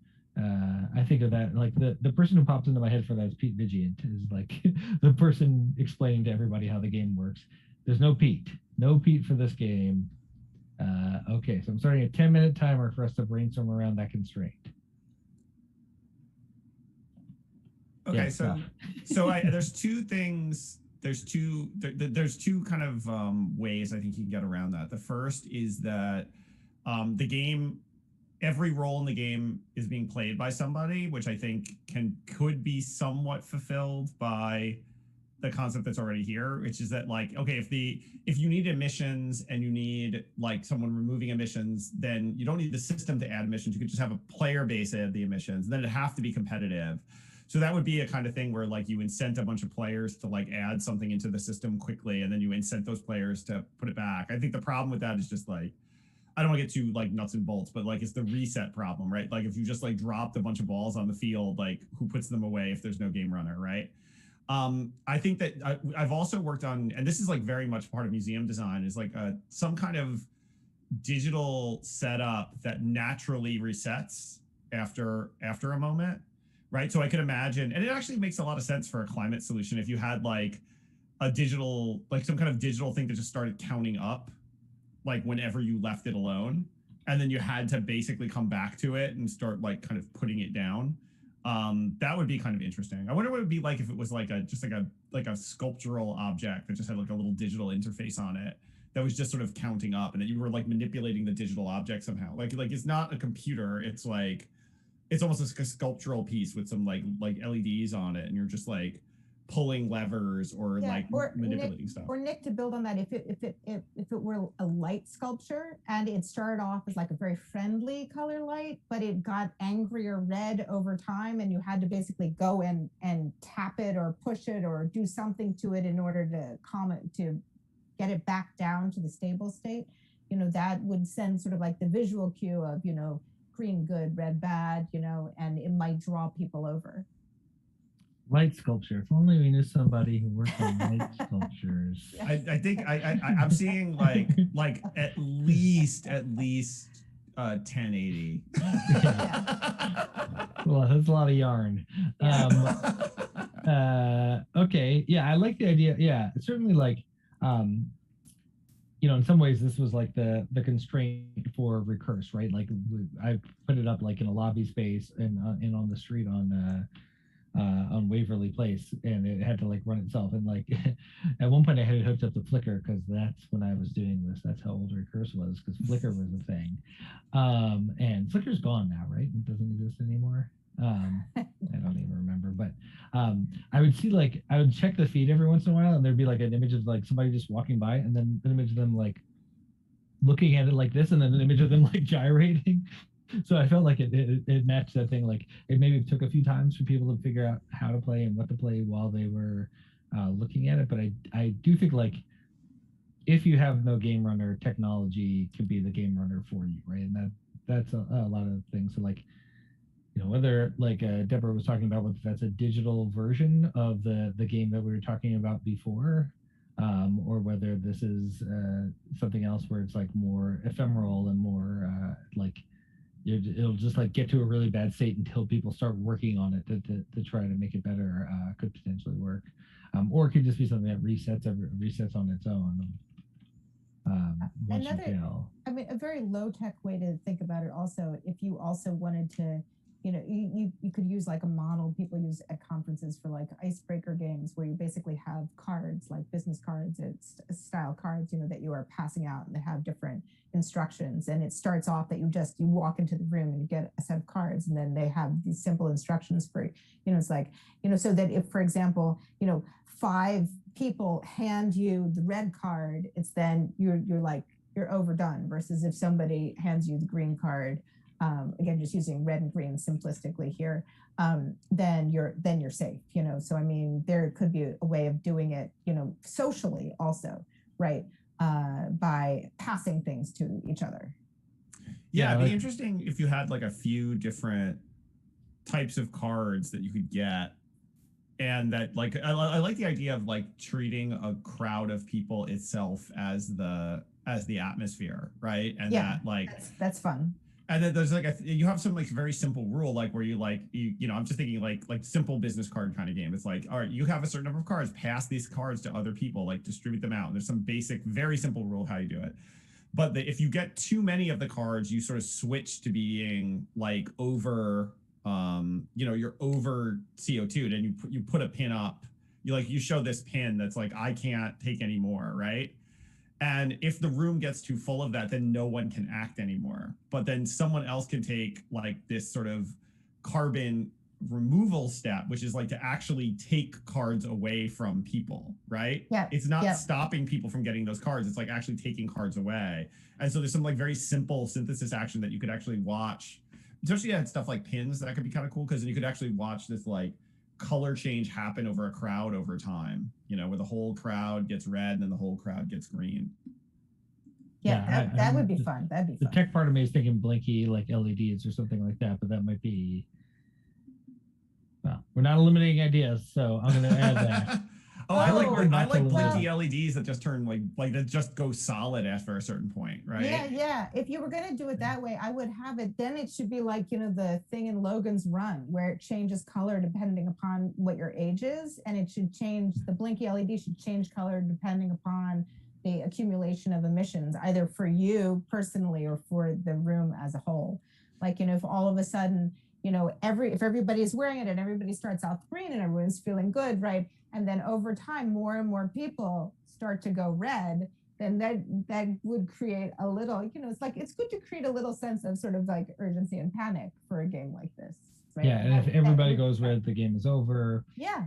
I think of that, like the person who pops into my head for that is Pete Vigilant, is like the person explaining to everybody how the game works. There's no Pete for this game. Okay, so I'm starting a 10-minute timer for us to brainstorm around that constraint. Okay, Yeah, so there's two things. There's two kind of ways I think you can get around that. The first is that the game, every role in the game is being played by somebody, which I think could be somewhat fulfilled by the concept that's already here, which is that like, okay, if you need emissions and you need like someone removing emissions, then you don't need the system to add emissions. You could just have a player base add the emissions. Then it'd have to be competitive. So that would be a kind of thing where like you incent a bunch of players to like add something into the system quickly, and then you incent those players to put it back. I think the problem with that is just like, I don't want to get too like nuts and bolts, but like it's the reset problem, right? Like if you just like dropped a bunch of balls on the field, like who puts them away if there's no game runner, right? I think that I've also worked on, and this is like very much part of museum design, is like some kind of digital setup that naturally resets after a moment, right? So I could imagine, and it actually makes a lot of sense for a climate solution if you had like a digital, like some kind of digital thing that just started counting up like whenever you left it alone, and then you had to basically come back to it and start like kind of putting it down. That would be kind of interesting. I wonder what it would be like if it was like a just like a sculptural object that just had like a little digital interface on it that was just sort of counting up, and that you were like manipulating the digital object somehow. Like it's not a computer. It's like it's almost like a sculptural piece with some like LEDs on it, and you're just like pulling levers or like manipulating stuff. Or Nick, to build on that, if it were a light sculpture and it started off as like a very friendly color light, but it got angrier red over time, and you had to basically go and tap it or push it or do something to it in order to calm it, to get it back down to the stable state, that would send sort of like the visual cue of, green good, red bad, and it might draw people over. Light sculpture. If only we knew somebody who worked on light sculptures. I think I'm seeing like at least 1080. Well, that's a lot of yarn. Okay, yeah, I like the idea. Yeah, certainly like in some ways this was like the constraint for recurse, right? Like I put it up like in a lobby space and on the street on Waverly Place, and it had to like run itself. And like at one point I had it hooked up to Flickr because that's when I was doing this. That's how old Recurse was, because Flickr was a thing. And Flickr's gone now, right? It doesn't exist anymore. I don't even remember, but I would check the feed every once in a while, and there'd be like an image of like somebody just walking by, and then an image of them like looking at it like this, and then an image of them like gyrating. So I felt like it matched that thing. Like it maybe took a few times for people to figure out how to play and what to play while they were looking at it. But I do think like if you have no game runner, technology could be the game runner for you, right? And that's a lot of things. So like, whether like Deborah was talking about, whether that's a digital version of the game that we were talking about before, or whether this is something else where it's like more ephemeral and more like it'll just like get to a really bad state until people start working on it to try to make it better, could potentially work. Or it could just be something that resets on its own. A very low tech way to think about it also, if you also wanted to, you could use like a model people use at conferences for like icebreaker games, where you basically have cards, like business cards, it's style cards, that you are passing out, and they have different instructions. And it starts off that you walk into the room and you get a set of cards, and then they have these simple instructions for, it's like, so that if, for example, 5 people hand you the red card, it's then you're overdone, versus if somebody hands you the green card, again, just using red and green simplistically here, then you're safe, So I mean, there could be a way of doing it, socially also, right? By passing things to each other. Yeah, it'd be interesting if you had like a few different types of cards that you could get. And that, like, I like the idea of like treating a crowd of people itself as the atmosphere, right? And yeah, that like that's fun. And then there's like you have some like very simple rule, like where you I'm just thinking like simple business card kind of game. It's like, all right, you have a certain number of cards, pass these cards to other people, like distribute them out. And there's some basic, very simple rule how you do it. But if you get too many of the cards, you sort of switch to being like over, you're over CO2'd, and you put a pin up. You show this pin that's like, I can't take any more, right? And if the room gets too full of that, then no one can act anymore. But then someone else can take like this sort of carbon removal step, which is like to actually take cards away from people, right? Yeah. It's not stopping people from getting those cards. It's like actually taking cards away. And so there's some like very simple synthesis action that you could actually watch, especially at stuff like pins. That could be kind of cool, because then you could actually watch this like color change happen over a crowd over time, where the whole crowd gets red and then the whole crowd gets green. Yeah, that would be fun. That'd be the fun. tech part of me is thinking blinky like LEDs or something like that, but that might be, well, we're not eliminating ideas, so I'm going to add that. I like eliminate. blinky LEDs that just turn like that just go solid after a certain point, right? Yeah. If you were going to do it that way, I would have it. Then it should be like, the thing in Logan's Run where it changes color depending upon what your age is. And it should change, the blinky LED should change color depending upon the accumulation of emissions, either for you personally or for the room as a whole. Like, if all of a sudden, if everybody is wearing it and everybody starts out green and everyone's feeling good, right? And then over time, more and more people start to go red, then that would create a little, it's good to create a little sense of sort of like urgency and panic for a game like this, right? Yeah, and if everybody goes red, the game is over. Yeah.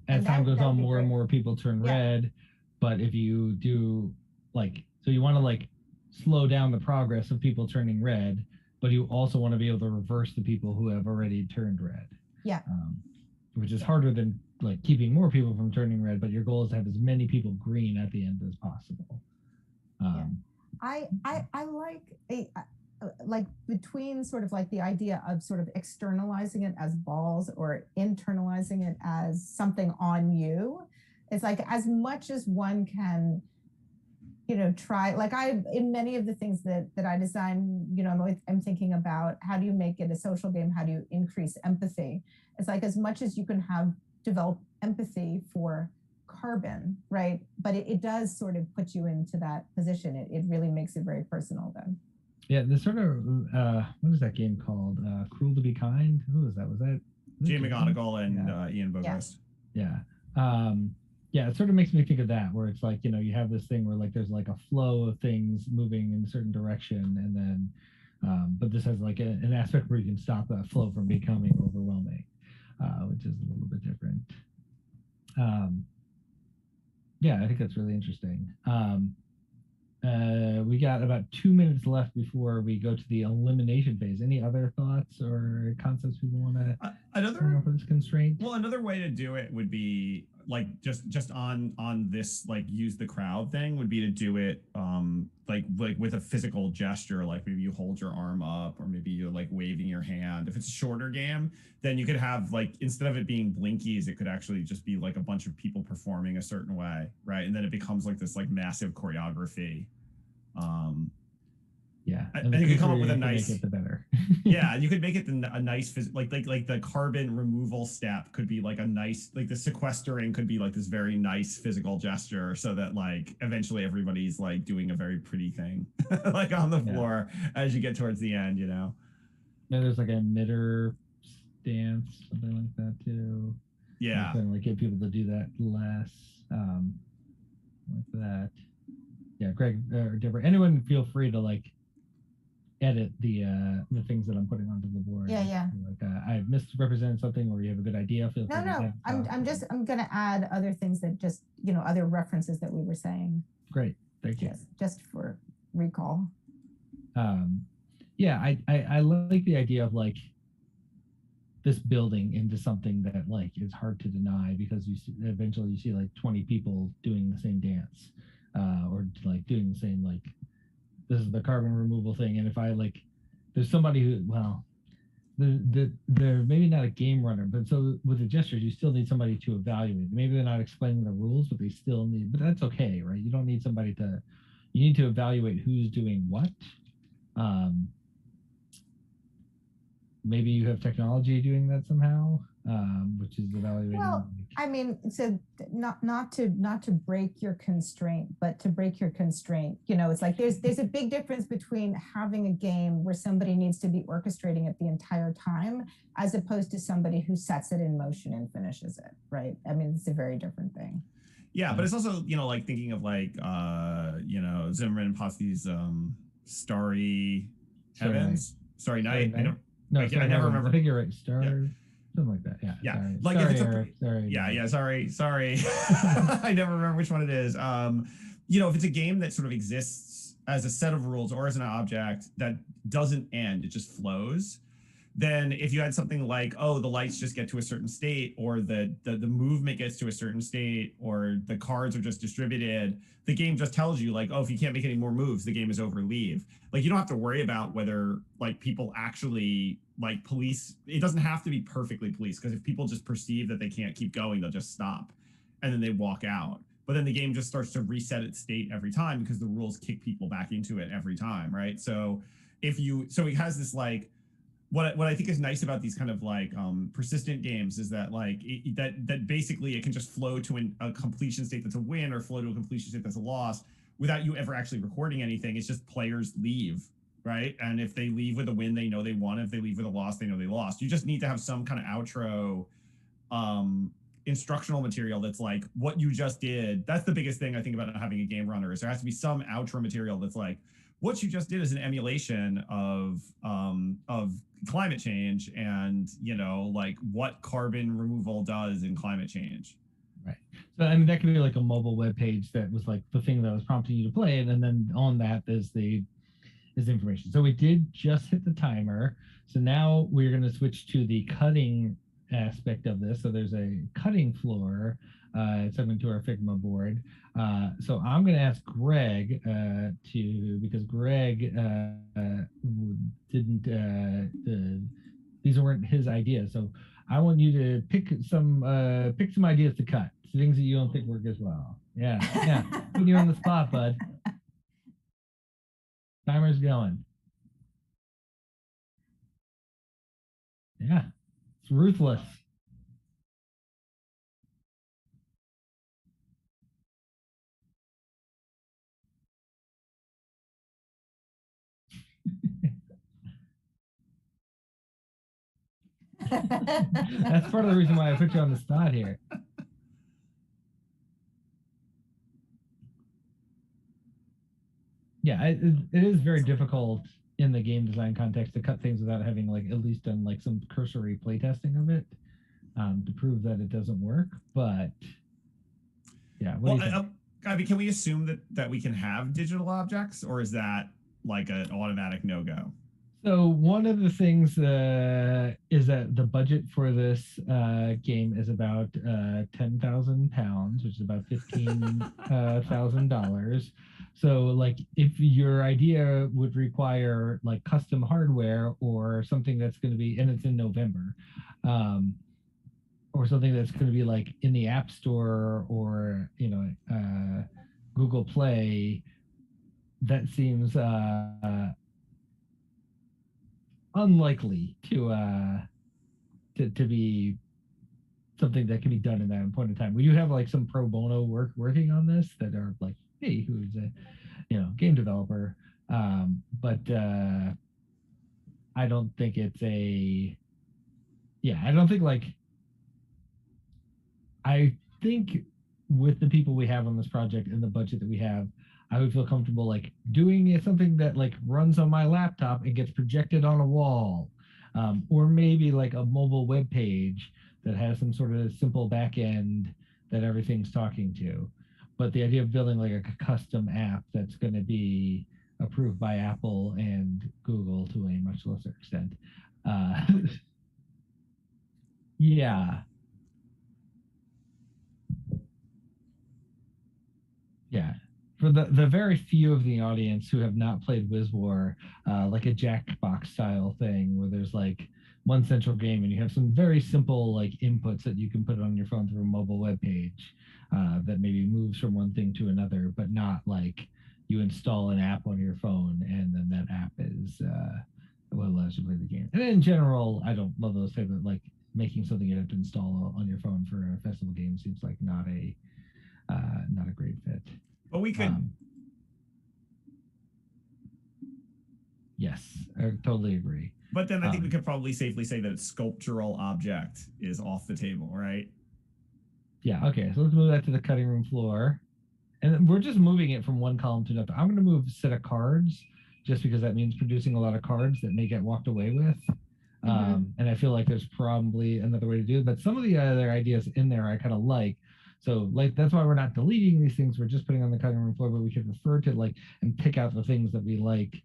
As time goes on, more and more people turn red. But if you do so you want to slow down the progress of people turning red, but you also want to be able to reverse the people who have already turned red. Yeah. Which is harder than keeping more people from turning red, but your goal is to have as many people green at the end as possible. I like between sort of like the idea of sort of externalizing it as balls or internalizing it as something on you. It's like as much as one can, try, in many of the things that I design, I'm thinking about how do you make it a social game? How do you increase empathy? It's like as much as you can develop empathy for carbon, right? But it does sort of put you into that position. It really makes it very personal then. Yeah, the sort of, what is that game called? Cruel to Be Kind? Who was that? Was that? Jay McGonigal and Ian Bogost. Yeah. Yeah, it sort of makes me think of that, where it's like, you have this thing where there's a flow of things moving in a certain direction, and then, but this has an aspect where you can stop that flow from becoming overwhelming, which is a little bit different. Yeah, I think that's really interesting. We got about 2 minutes left before we go to the elimination phase. Any other thoughts or concepts people want to for this constraint? Well, another way to do it would be just on this use the crowd thing would be to do it with a physical gesture, like maybe you hold your arm up or maybe you're waving your hand. If it's a shorter game, then you could have instead of it being blinkies, it could actually just be a bunch of people performing a certain way, right? And then it becomes this massive choreography. Yeah, and you could come up with a nice. Make it the better. Yeah, you could make it a nice like the carbon removal step could be a nice the sequestering could be this very nice physical gesture, so that eventually everybody's doing a very pretty thing on the floor as you get towards the end. Yeah, there's a emitter stance, something like that too. Yeah, get people to do that less, like that. Yeah, Greg or Deborah, anyone feel free to edit the things that I'm putting onto the board. Yeah. I've misrepresented something, or you have a good idea. Feel free. No. I'm gonna add other things that just other references that we were saying. Great, thank you. Yes, just for recall. Yeah, I like the idea of this building into something that is hard to deny, because eventually you see 20 people doing the same dance, or doing the same this is the carbon removal thing. And if I there's somebody who, well, they're maybe not a game runner, but so with the gestures, you still need somebody to evaluate. Maybe they're not explaining the rules, but they still need, but that's okay, right? You don't need somebody you need to evaluate who's doing what. Maybe you have technology doing that somehow, which is evaluating. Well, I mean, so not to break your constraint, but to break your constraint. It's there's a big difference between having a game where somebody needs to be orchestrating it the entire time, as opposed to somebody who sets it in motion and finishes it, right? I mean, it's a very different thing. Yeah, but it's also thinking of Zimmerman and Posse's Starry Heavens, Starry Night. No, I never remember. I think you're right. Something like that. Yeah. Sorry. I never remember which one it is. If it's a game that sort of exists as a set of rules or as an object that doesn't end, it just flows, then if you had something like, oh, the lights just get to a certain state, or the movement gets to a certain state, or the cards are just distributed, the game just tells you like, oh, if you can't make any more moves, the game is over, leave. Like you don't have to worry about whether like people actually like police. It doesn't have to be perfectly policed, because if people just perceive that they can't keep going, they'll just stop and then they walk out. But then the game just starts to reset its state every time, because the rules kick people back into it every time, right? So it has this like, what I think is nice about these kind of like persistent games is that like that basically it can just flow to a completion state that's a win, or flow to a completion state that's a loss, without you ever actually recording anything. It's just players leave, right? And if they leave with a win, they know they won. If they leave with a loss, they know they lost. You just need to have some kind of outro instructional material that's like what you just did. That's the biggest thing I think about having a game runner, is there has to be some outro material that's like, what you just did is an emulation of climate change, and like what carbon removal does in climate change. Right. So I mean, that could be like a mobile web page that was like the thing that was prompting you to play it, and then on that is the information. So we did just hit the timer. So now we're going to switch to the cutting aspect of this. So there's a cutting floor segment to our Figma board. So I'm going to ask Greg because Greg didn't, these weren't his ideas. So I want you to pick some ideas to cut, things that you don't think work as well. Yeah. Put you on the spot, bud. Timer's going. Yeah, it's ruthless. That's part of the reason why I put you on the spot here. Yeah, it is very difficult in the game design context to cut things without having like at least done like some cursory playtesting of it to prove that it doesn't work. But yeah, what do you think? I mean, can we assume that we can have digital objects, or is that like an automatic no-go? So one of the things is that the budget for this game is about £10,000, which is about $15,000. So like if your idea would require like custom hardware or something that's going to be, and it's in November, or something that's going to be like in the App Store or Google Play, that seems unlikely to be something that can be done in that point in time. We do have like some pro bono working on this that are like, hey, who's a game developer, but I don't think it's I don't think I think with the people we have on this project and the budget that we have, I would feel comfortable like doing something that like runs on my laptop and gets projected on a wall, or maybe like a mobile web page that has some sort of simple back end that everything's talking to. But the idea of building like a custom app that's going to be approved by Apple and Google to a much lesser extent. Yeah. Yeah. For the very few of the audience who have not played WizWar, like a Jackbox style thing where there's like one central game and you have some very simple like inputs that you can put on your phone through a mobile web page that maybe moves from one thing to another, but not like you install an app on your phone and then that app is what allows you to play the game. And in general, I don't love those type of like making something you have to install on your phone for a festival game seems like not a great fit. But we could. Yes, I totally agree. But then I think we could probably safely say that a sculptural object is off the table, right? Yeah, okay. So let's move that to the cutting room floor. And we're just moving it from one column to another. I'm going to move a set of cards just because that means producing a lot of cards that may get walked away with. And I feel like there's probably another way to do it. But some of the other ideas in there I kind of like. So like that's why we're not deleting these things. We're just putting on the cutting room floor, but we could refer to like and pick out the things that we like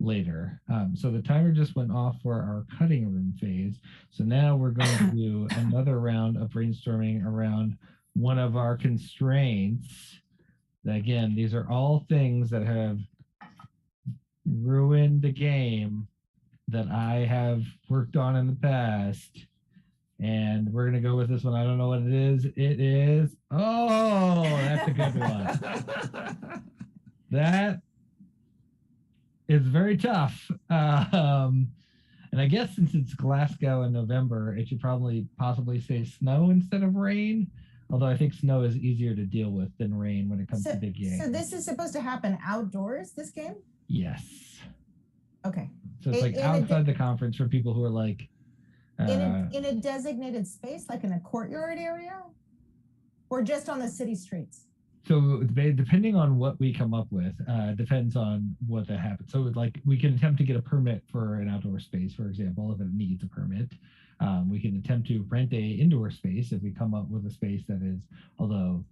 later. So the timer just went off for our cutting room phase. So now we're going to do another round of brainstorming around one of our constraints. Again, these are all things that have ruined the game that I have worked on in the past. And we're going to go with this one. I don't know what it is. It is, oh, that's a good one. That is very tough. And I guess since it's Glasgow in November, it should probably possibly say snow instead of rain. Although I think snow is easier to deal with than rain when it comes to big games. So this is supposed to happen outdoors, this game? Yes. Okay. So it's like outside the conference for people who are like... in a designated space, like in a courtyard area? Or just on the city streets? So depending on what we come up with, depends on what that happens. So like we can attempt to get a permit for an outdoor space, for example, if it needs a permit. We can attempt to rent a indoor space if we come up with a space that is, although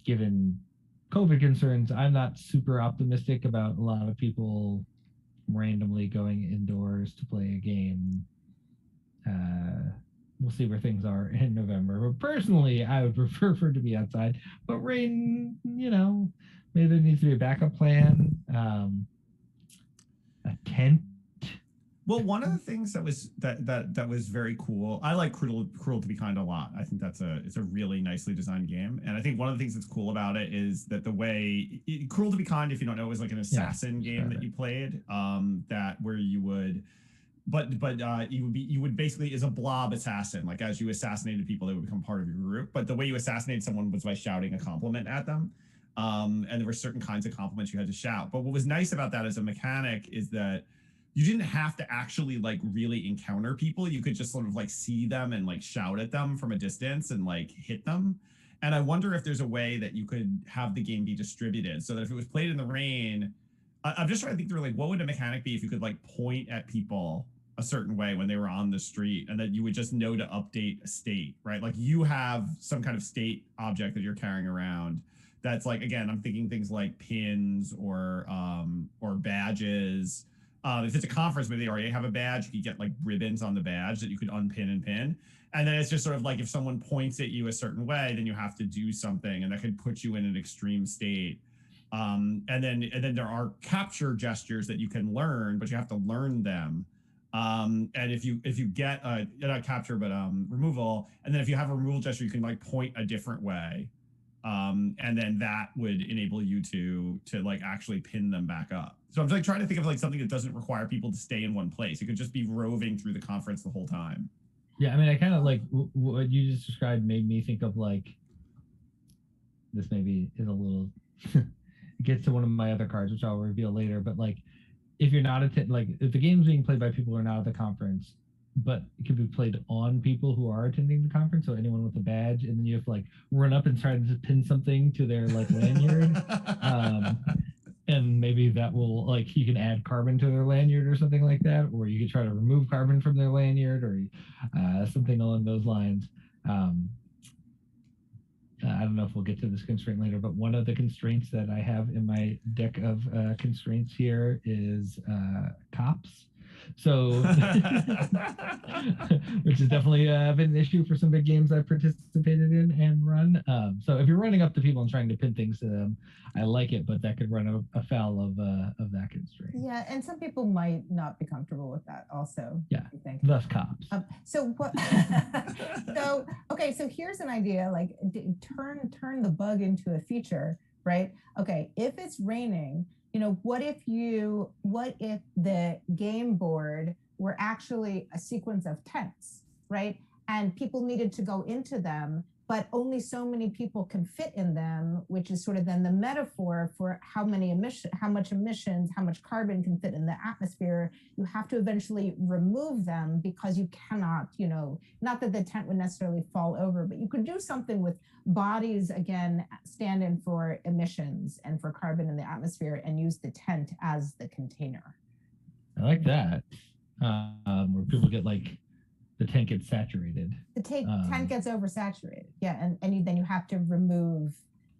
given COVID concerns, I'm not super optimistic about a lot of people randomly going indoors to play a game. We'll see where things are in November. But personally, I would prefer for it to be outside. But rain, maybe there needs to be a backup plan. A tent. Well, one of the things that was very cool. I like Cruel to Be Kind a lot. I think it's a really nicely designed game, and I think one of the things that's cool about it is that the way Cruel to Be Kind, if you don't know, is like an assassin game that you played. That where you would. But you would basically is a blob assassin. Like as you assassinated people, they would become part of your group. But the way you assassinated someone was by shouting a compliment at them. And there were certain kinds of compliments you had to shout. But what was nice about that as a mechanic is that you didn't have to actually like really encounter people. You could just sort of like see them and like shout at them from a distance and like hit them. And I wonder if there's a way that you could have the game be distributed so that if it was played in the rain, I'm just trying to think through like what would a mechanic be if you could like point at people a certain way when they were on the street and that you would just know to update a state, right? Like you have some kind of state object that you're carrying around that's like, again, I'm thinking things like pins or badges. If it's a conference, maybe they already have a badge. You get like ribbons on the badge that you could unpin and pin. And then it's just sort of like if someone points at you a certain way, then you have to do something and that could put you in an extreme state. And then there are capture gestures that you can learn, but you have to learn them. And if you get not capture but removal, and then if you have a removal gesture, you can like point a different way, and then that would enable you to like actually pin them back up. So I'm like trying to think of like something that doesn't require people to stay in one place. You could just be roving through the conference the whole time. Yeah, I mean, I kind of like what you just described made me think of like this maybe is a little it gets to one of my other cards, which I'll reveal later, but like if you're not if the game's being played by people who are not at the conference, but it can be played on people who are attending the conference, so anyone with a badge, and then you have to like run up and try to pin something to their like lanyard, and maybe that will like you can add carbon to their lanyard or something like that, or you could try to remove carbon from their lanyard or something along those lines. I don't know if we'll get to this constraint later, but one of the constraints that I have in my deck of constraints here is cops. So, which has definitely been an issue for some big games I've participated in and run. So if you're running up to people and trying to pin things to them, I like it, but that could run afoul of that constraint. Yeah, and some people might not be comfortable with that also. Yeah, thus cops. So what? So here's an idea: like turn the bug into a feature, right? Okay, if it's raining. What if the game board were actually a sequence of tents, right? And people needed to go into them, but only so many people can fit in them, which is sort of then the metaphor for how much emissions, how much carbon can fit in the atmosphere. You have to eventually remove them because you cannot, not that the tent would necessarily fall over, but you could do something with bodies, again, stand in for emissions and for carbon in the atmosphere and use the tent as the container. I like that. Where people get like, the tank gets saturated. The tank gets oversaturated. Yeah, and then you have to remove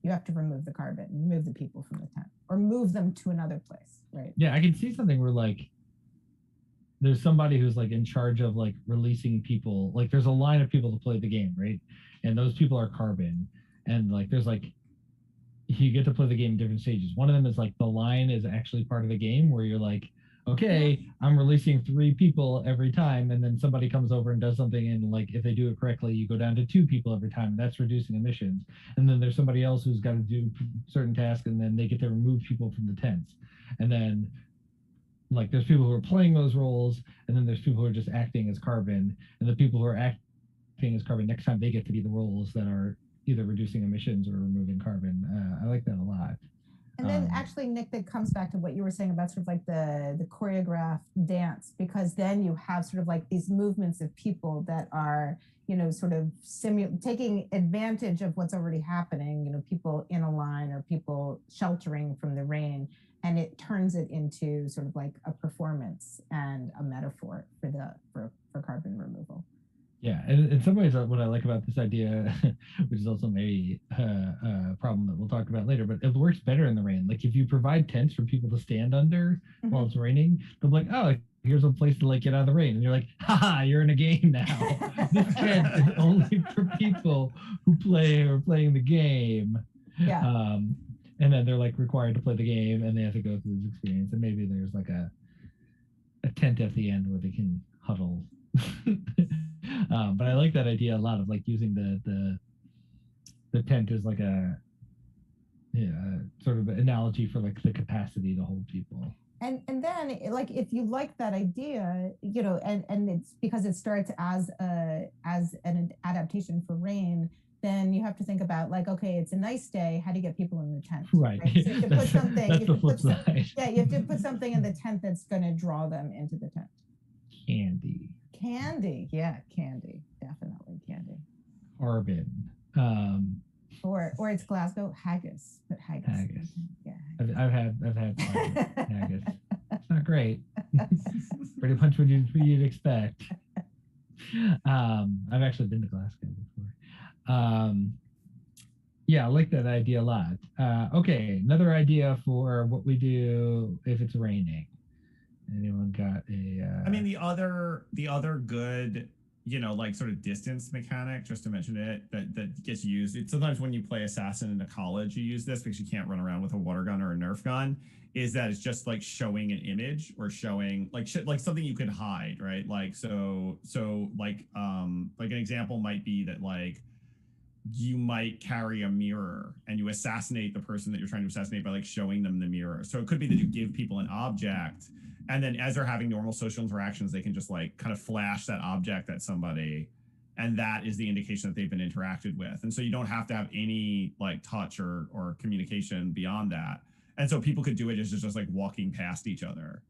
you have to remove the carbon, remove the people from the tent, or move them to another place, right? Yeah, I can see something where like there's somebody who's like in charge of like releasing people. Like there's a line of people to play the game, right? And those people are carbon. And like there's like you get to play the game in different stages. One of them is like the line is actually part of the game where you're like, okay, I'm releasing 3 people every time, and then somebody comes over and does something, and like if they do it correctly, you go down to 2 people every time. That's reducing emissions. And then there's somebody else who's got to do certain tasks, and then they get to remove people from the tents. And then like there's people who are playing those roles, and then there's people who are just acting as carbon, and the people who are acting as carbon next time they get to be the roles that are either reducing emissions or removing carbon. I like that a lot. And then actually, Nick, that comes back to what you were saying about sort of like the choreographed dance, because then you have sort of like these movements of people that are, you know, sort of taking advantage of what's already happening, you know, people in a line or people sheltering from the rain, and it turns it into sort of like a performance and a metaphor for carbon removal. Yeah, and in some ways, what I like about this idea, which is also maybe a problem that we'll talk about later, but it works better in the rain. Like if you provide tents for people to stand under while it's raining, they'll be like, oh, here's a place to like get out of the rain. And you're like, haha, you're in a game now. This tent is only for people who are playing the game. Yeah. And then they're like required to play the game, and they have to go through this experience. And maybe there's like a tent at the end where they can huddle. But I like that idea a lot of like using the tent as like a sort of analogy for like the capacity to hold people. And then like if you like that idea, you know, and it's because it starts as an adaptation for rain, then you have to think about like, okay, it's a nice day. How do you get people in the tent? Right. So you have to put something. That's the flip side. Yeah, you have to put something in the tent that's going to draw them into the tent. Candy. Yeah, candy, definitely candy. Carbon. Or it's Glasgow haggis, but haggis. Yeah. I've had haggis. It's not great. Pretty much what you'd expect. I've actually been to Glasgow before. Yeah, I like that idea a lot. Okay, another idea for what we do if it's raining. Anyone got a? I mean, the other good, you know, like sort of distance mechanic, just to mention it, that gets used. It's sometimes when you play Assassin in a college, you use this because you can't run around with a water gun or a Nerf gun. Is that it's just like showing an image or showing like something you could hide, right? Like so like an example might be that like you might carry a mirror and you assassinate the person that you're trying to assassinate by like showing them the mirror. So it could be that you give people an object, and then as they're having normal social interactions, they can just like kind of flash that object at somebody, and that is the indication that they've been interacted with. And so you don't have to have any like touch or communication beyond that. And so people could do it as just like walking past each other.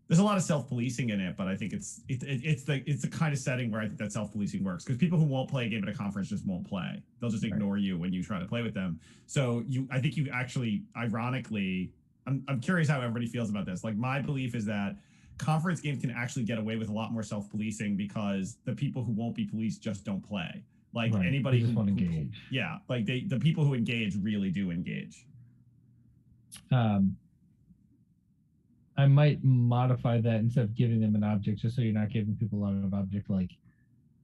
There's a lot of self-policing in it, but I think it's the kind of setting where I think that self-policing works, because people who won't play a game at a conference just won't play. They'll just ignore you when you try to play with them. So I think you actually, ironically, I'm curious how everybody feels about this. Like my belief is that conference games can actually get away with a lot more self-policing because the people who won't be policed just don't play. Like anybody who won't engage. Yeah, like the people who engage really do engage. I might modify that instead of giving them an object, just so you're not giving people a lot of object. Like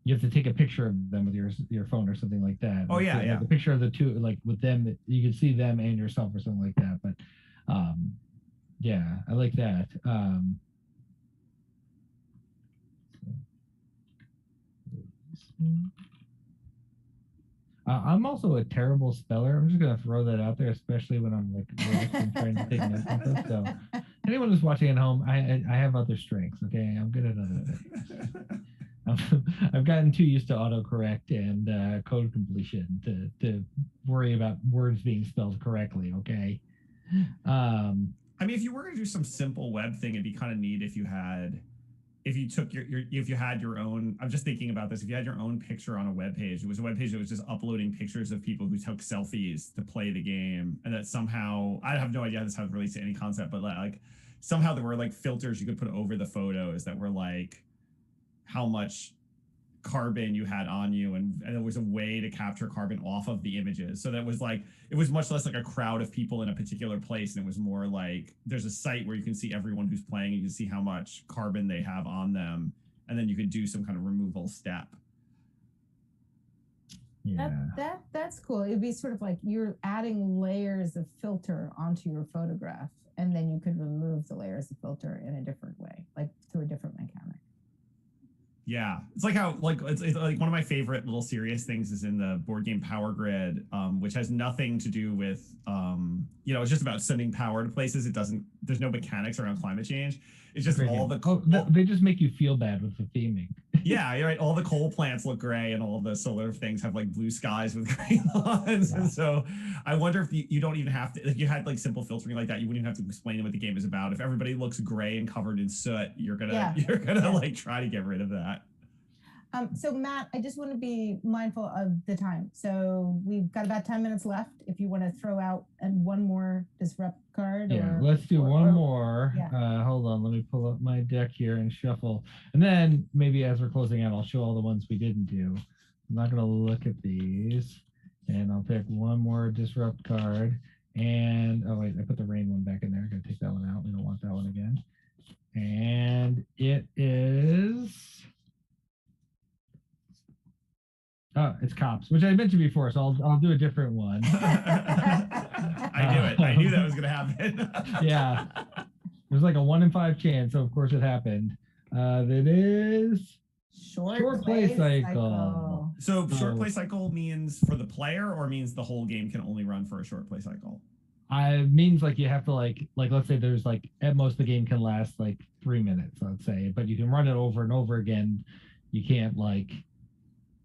you have to take a picture of them with your phone or something like that. Oh yeah, yeah. The picture of the two, like with them, you can see them and yourself or something like that. But yeah, I like that. I'm also a terrible speller. I'm just gonna throw that out there, especially when I'm like trying to take notes and stuff. So anyone who's watching at home, I have other strengths. Okay, I'm good at other things. I've gotten too used to autocorrect and code completion to worry about words being spelled correctly. Okay. I mean, if you were to do some simple web thing, it'd be kind of neat if you had your own. I'm just thinking about this. If you had your own picture on a web page, it was a web page that was just uploading pictures of people who took selfies to play the game, and that somehow, I have no idea how this relates to any concept, but like somehow there were like filters you could put over the photos that were like how much carbon you had on you, and there was a way to capture carbon off of the images. So that was like, it was much less like a crowd of people in a particular place, and it was more like there's a site where you can see everyone who's playing, and you can see how much carbon they have on them, and then you could do some kind of removal step. Yeah. That's cool. It'd be sort of like you're adding layers of filter onto your photograph, and then you could remove the layers of filter in a different way, like through a different mechanic. Yeah, it's like how it's like one of my favorite little serious things is in the board game Power Grid, which has nothing to do with it's just about sending power to places. There's no mechanics around climate change. It's just they just make you feel bad with the theming. Yeah, you're right. All the coal plants look gray, and all the solar things have like blue skies with gray lawns. Yeah. And so I wonder if you don't even have to, if you had like simple filtering like that, you wouldn't even have to explain what the game is about. If everybody looks gray and covered in soot, you're gonna like try to get rid of that. So Matt, I just want to be mindful of the time. So we've got about 10 minutes left. If you want to throw out one more disrupt card. Yeah, let's do one more. Yeah. Hold on, let me pull up my deck here and shuffle. And then maybe as we're closing out, I'll show all the ones we didn't do. I'm not going to look at these. And I'll pick one more disrupt card. And, oh wait, I put the rain one back in there. I'm going to take that one out. We don't want that one again. And it is... Oh, it's cops, which I mentioned before, so I'll do a different one. I knew it. I knew that was going to happen. Yeah. There's like a 1 in 5 chance, so of course it happened. That is short play cycle. So short play cycle means for the player, or means the whole game can only run for a short play cycle? It means like you have to like let's say there's like at most the game can last like 3 minutes, let's say, but you can run it over and over again. You can't like...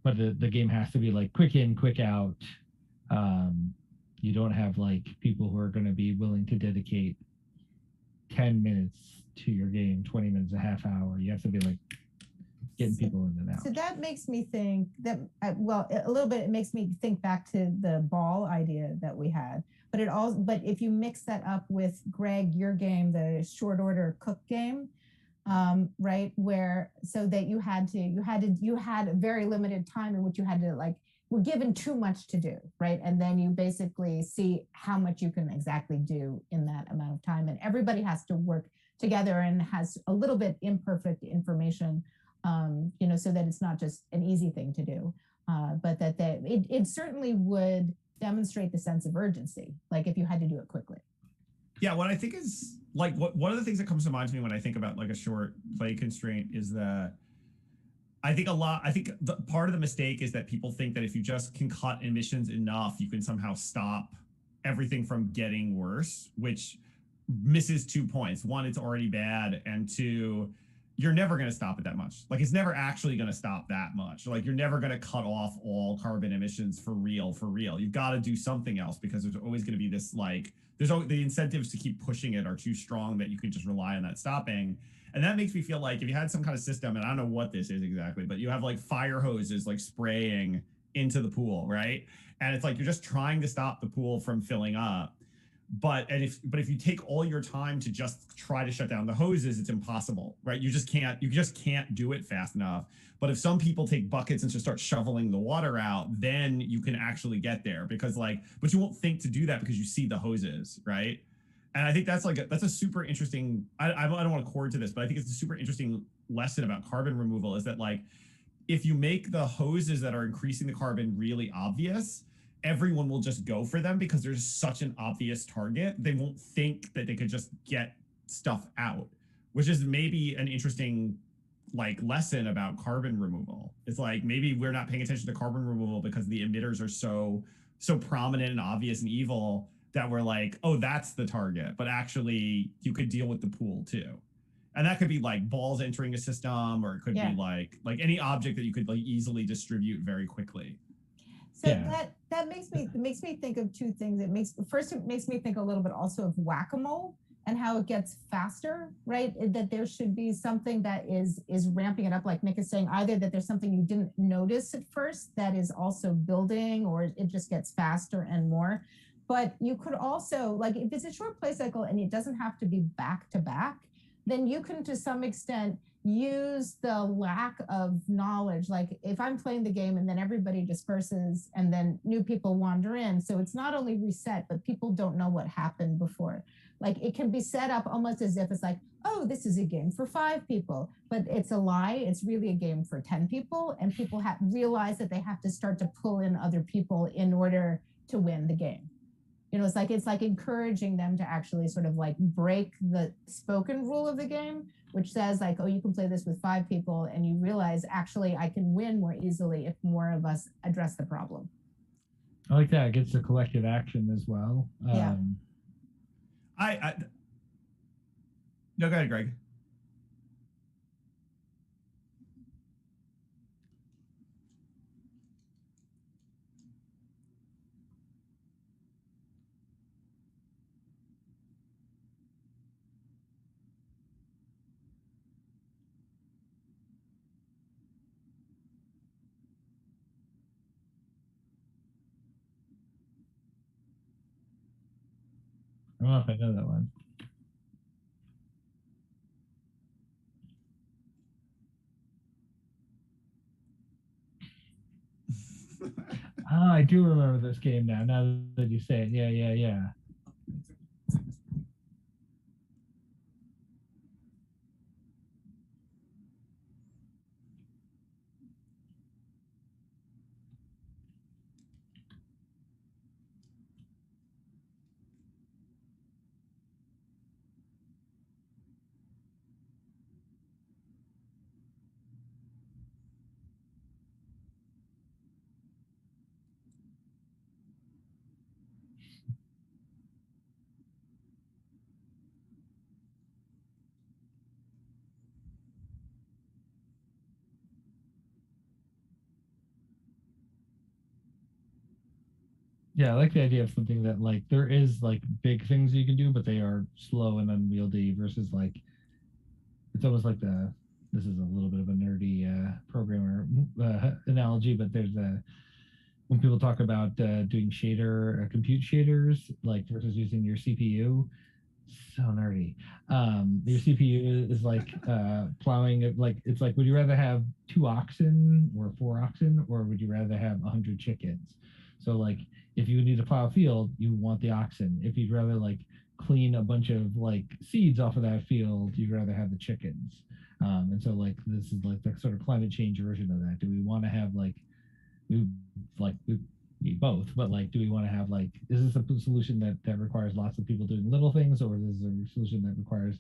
But the game has to be like quick in, quick out. You don't have like people who are going to be willing to dedicate 10 minutes to your game, 20 minutes, a half hour. You have to be like getting people in and out. So that makes me think that, a little bit, it makes me think back to the ball idea that we had. But if you mix that up with Greg, your game, the short order cook game, right, where so that you had a very limited time in which you had to were given too much to do, right, and then you basically see how much you can exactly do in that amount of time, and everybody has to work together and has a little bit imperfect information, so that it's not just an easy thing to do, but that it certainly would demonstrate the sense of urgency, like if you had to do it quickly. Yeah, what I think is like one of the things that comes to mind to me when I think about like a short play constraint is that I think part of the mistake is that people think that if you just can cut emissions enough, you can somehow stop everything from getting worse, which misses 2 points. One, it's already bad, and two, you're never going to stop it that much. Like it's never actually going to stop that much. Like you're never going to cut off all carbon emissions for real. You've got to do something else, because there's always going to be this the incentives to keep pushing it are too strong that you can just rely on that stopping. And that makes me feel like if you had some kind of system, and I don't know what this is exactly, but you have like fire hoses like spraying into the pool, right? And it's like you're just trying to stop the pool from filling up. But if you take all your time to just try to shut down the hoses, it's impossible, right? You just can't do it fast enough. But if some people take buckets and just start shoveling the water out, then you can actually get there, because but you won't think to do that because you see the hoses, right? And I think that's a super interesting, I don't want to cord to this, but I think it's a super interesting lesson about carbon removal, is that like, if you make the hoses that are increasing the carbon really obvious, everyone will just go for them because there's such an obvious target. They won't think that they could just get stuff out, which is maybe an interesting lesson about carbon removal. It's like maybe we're not paying attention to carbon removal because the emitters are so prominent and obvious and evil that we're like, oh, that's the target. But actually you could deal with the pool too. And that could be like balls entering a system, or it could be like any object that you could easily distribute very quickly. So that makes me think of two things. It makes me think a little bit also of whack-a-mole and how it gets faster, right? That there should be something that is ramping it up, like Nick is saying, either that there's something you didn't notice at first that is also building, or it just gets faster and more. But you could also, like if it's a short play cycle and it doesn't have to be back to back, then you can to some extent use the lack of knowledge. Like if I'm playing the game and then everybody disperses and then new people wander in. So it's not only reset, but people don't know what happened before. Like it can be set up almost as if it's like, oh, this is a game for 5 people, but it's a lie. It's really a game for 10 people. And people realize that they have to start to pull in other people in order to win the game. It's like encouraging them to actually sort of like break the spoken rule of the game, which says like, oh, you can play this with 5 people, and you realize actually I can win more easily if more of us address the problem. I like that. It gets the collective action as well. Yeah. No, go ahead, Greg. I don't know if I know that one. I do remember this game now. Now that you say it, yeah. Yeah, I like the idea of something that like there is like big things you can do, but they are slow and unwieldy versus like it's almost like this is a little bit of a nerdy programmer analogy, but there's a when people talk about doing compute shaders, like versus using your CPU, so nerdy. Your CPU is like plowing it. Like it's like, would you rather have 2 oxen or 4 oxen, or would you rather have 100 chickens? So like, if you need to plow a field, you want the oxen. If you'd rather like clean a bunch of like seeds off of that field, you'd rather have the chickens. And so like this is like the sort of climate change version of that. Do we want to have we need both, but like, do we want to have like, is this a solution that requires lots of people doing little things, or is this a solution that requires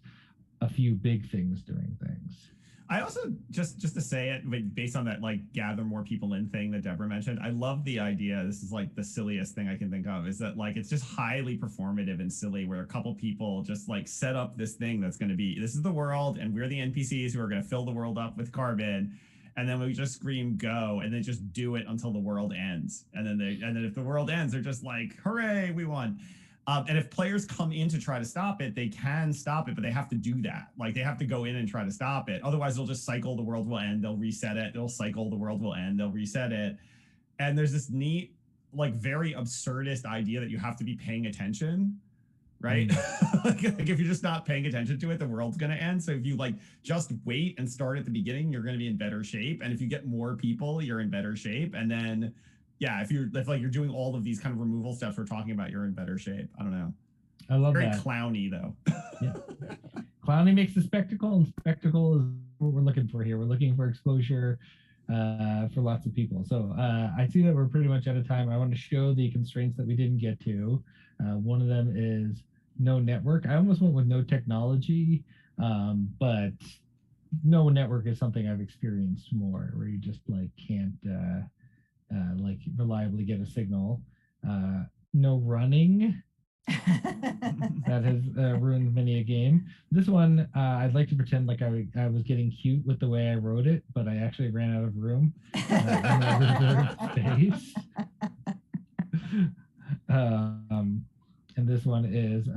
a few big things doing things? I also just to say it based on that like gather more people in thing that Deborah mentioned. I love the idea. This is like the silliest thing I can think of is that like it's just highly performative and silly where a couple people just like set up this thing that's going to be this is the world and we're the NPCs who are going to fill the world up with carbon. And then we just scream go and they just do it until the world ends. And then if the world ends, they're just like, hooray, we won. And if players come in to try to stop it, they can stop it, but they have to do that. Like they have to go in and try to stop it. Otherwise, they'll just cycle. The world will end. They'll reset it. They'll cycle. The world will end. They'll reset it. And there's this neat, like very absurdist idea that you have to be paying attention, right? Like if you're just not paying attention to it, the world's going to end. So if you like just wait and start at the beginning, you're going to be in better shape. And if you get more people, you're in better shape. And then yeah, if like you're doing all of these kind of removal steps we're talking about, you're in better shape. I don't know. I love Very that. Clowny though. Yeah. Clowny makes the spectacle, and spectacle is what we're looking for here. We're looking for exposure for lots of people. So I see that we're pretty much out of time. I want to show the constraints that we didn't get to. One of them is no network. I almost went with no technology, but no network is something I've experienced more, where you just like can't like reliably get a signal. No running. That has ruined many a game. This one, I'd like to pretend like I was getting cute with the way I wrote it, but I actually ran out of room in the reserved space. And this one is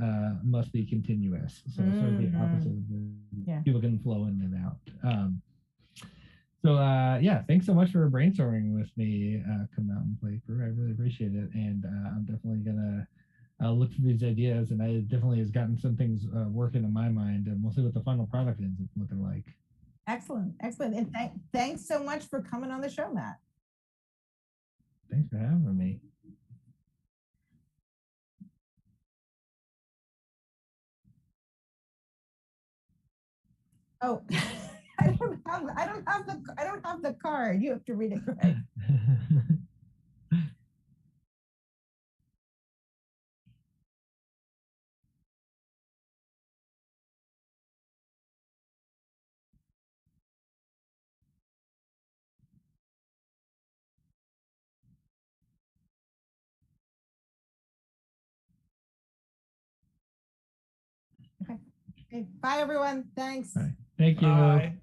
must be continuous. So sort of the opposite of the people can flow in and out. So yeah, thanks so much for brainstorming with me. Come out and play through. I really appreciate it, and I'm definitely gonna look through these ideas, and I definitely has gotten some things working in my mind, and we'll see what the final product ends up looking like. Excellent, excellent. And thanks so much for coming on the show, Matt. Thanks for having me. Oh, I don't have the card. You have to read it, Greg. Okay. Bye, everyone. Thanks. Bye. Thank you. Bye.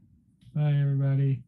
Bye, everybody.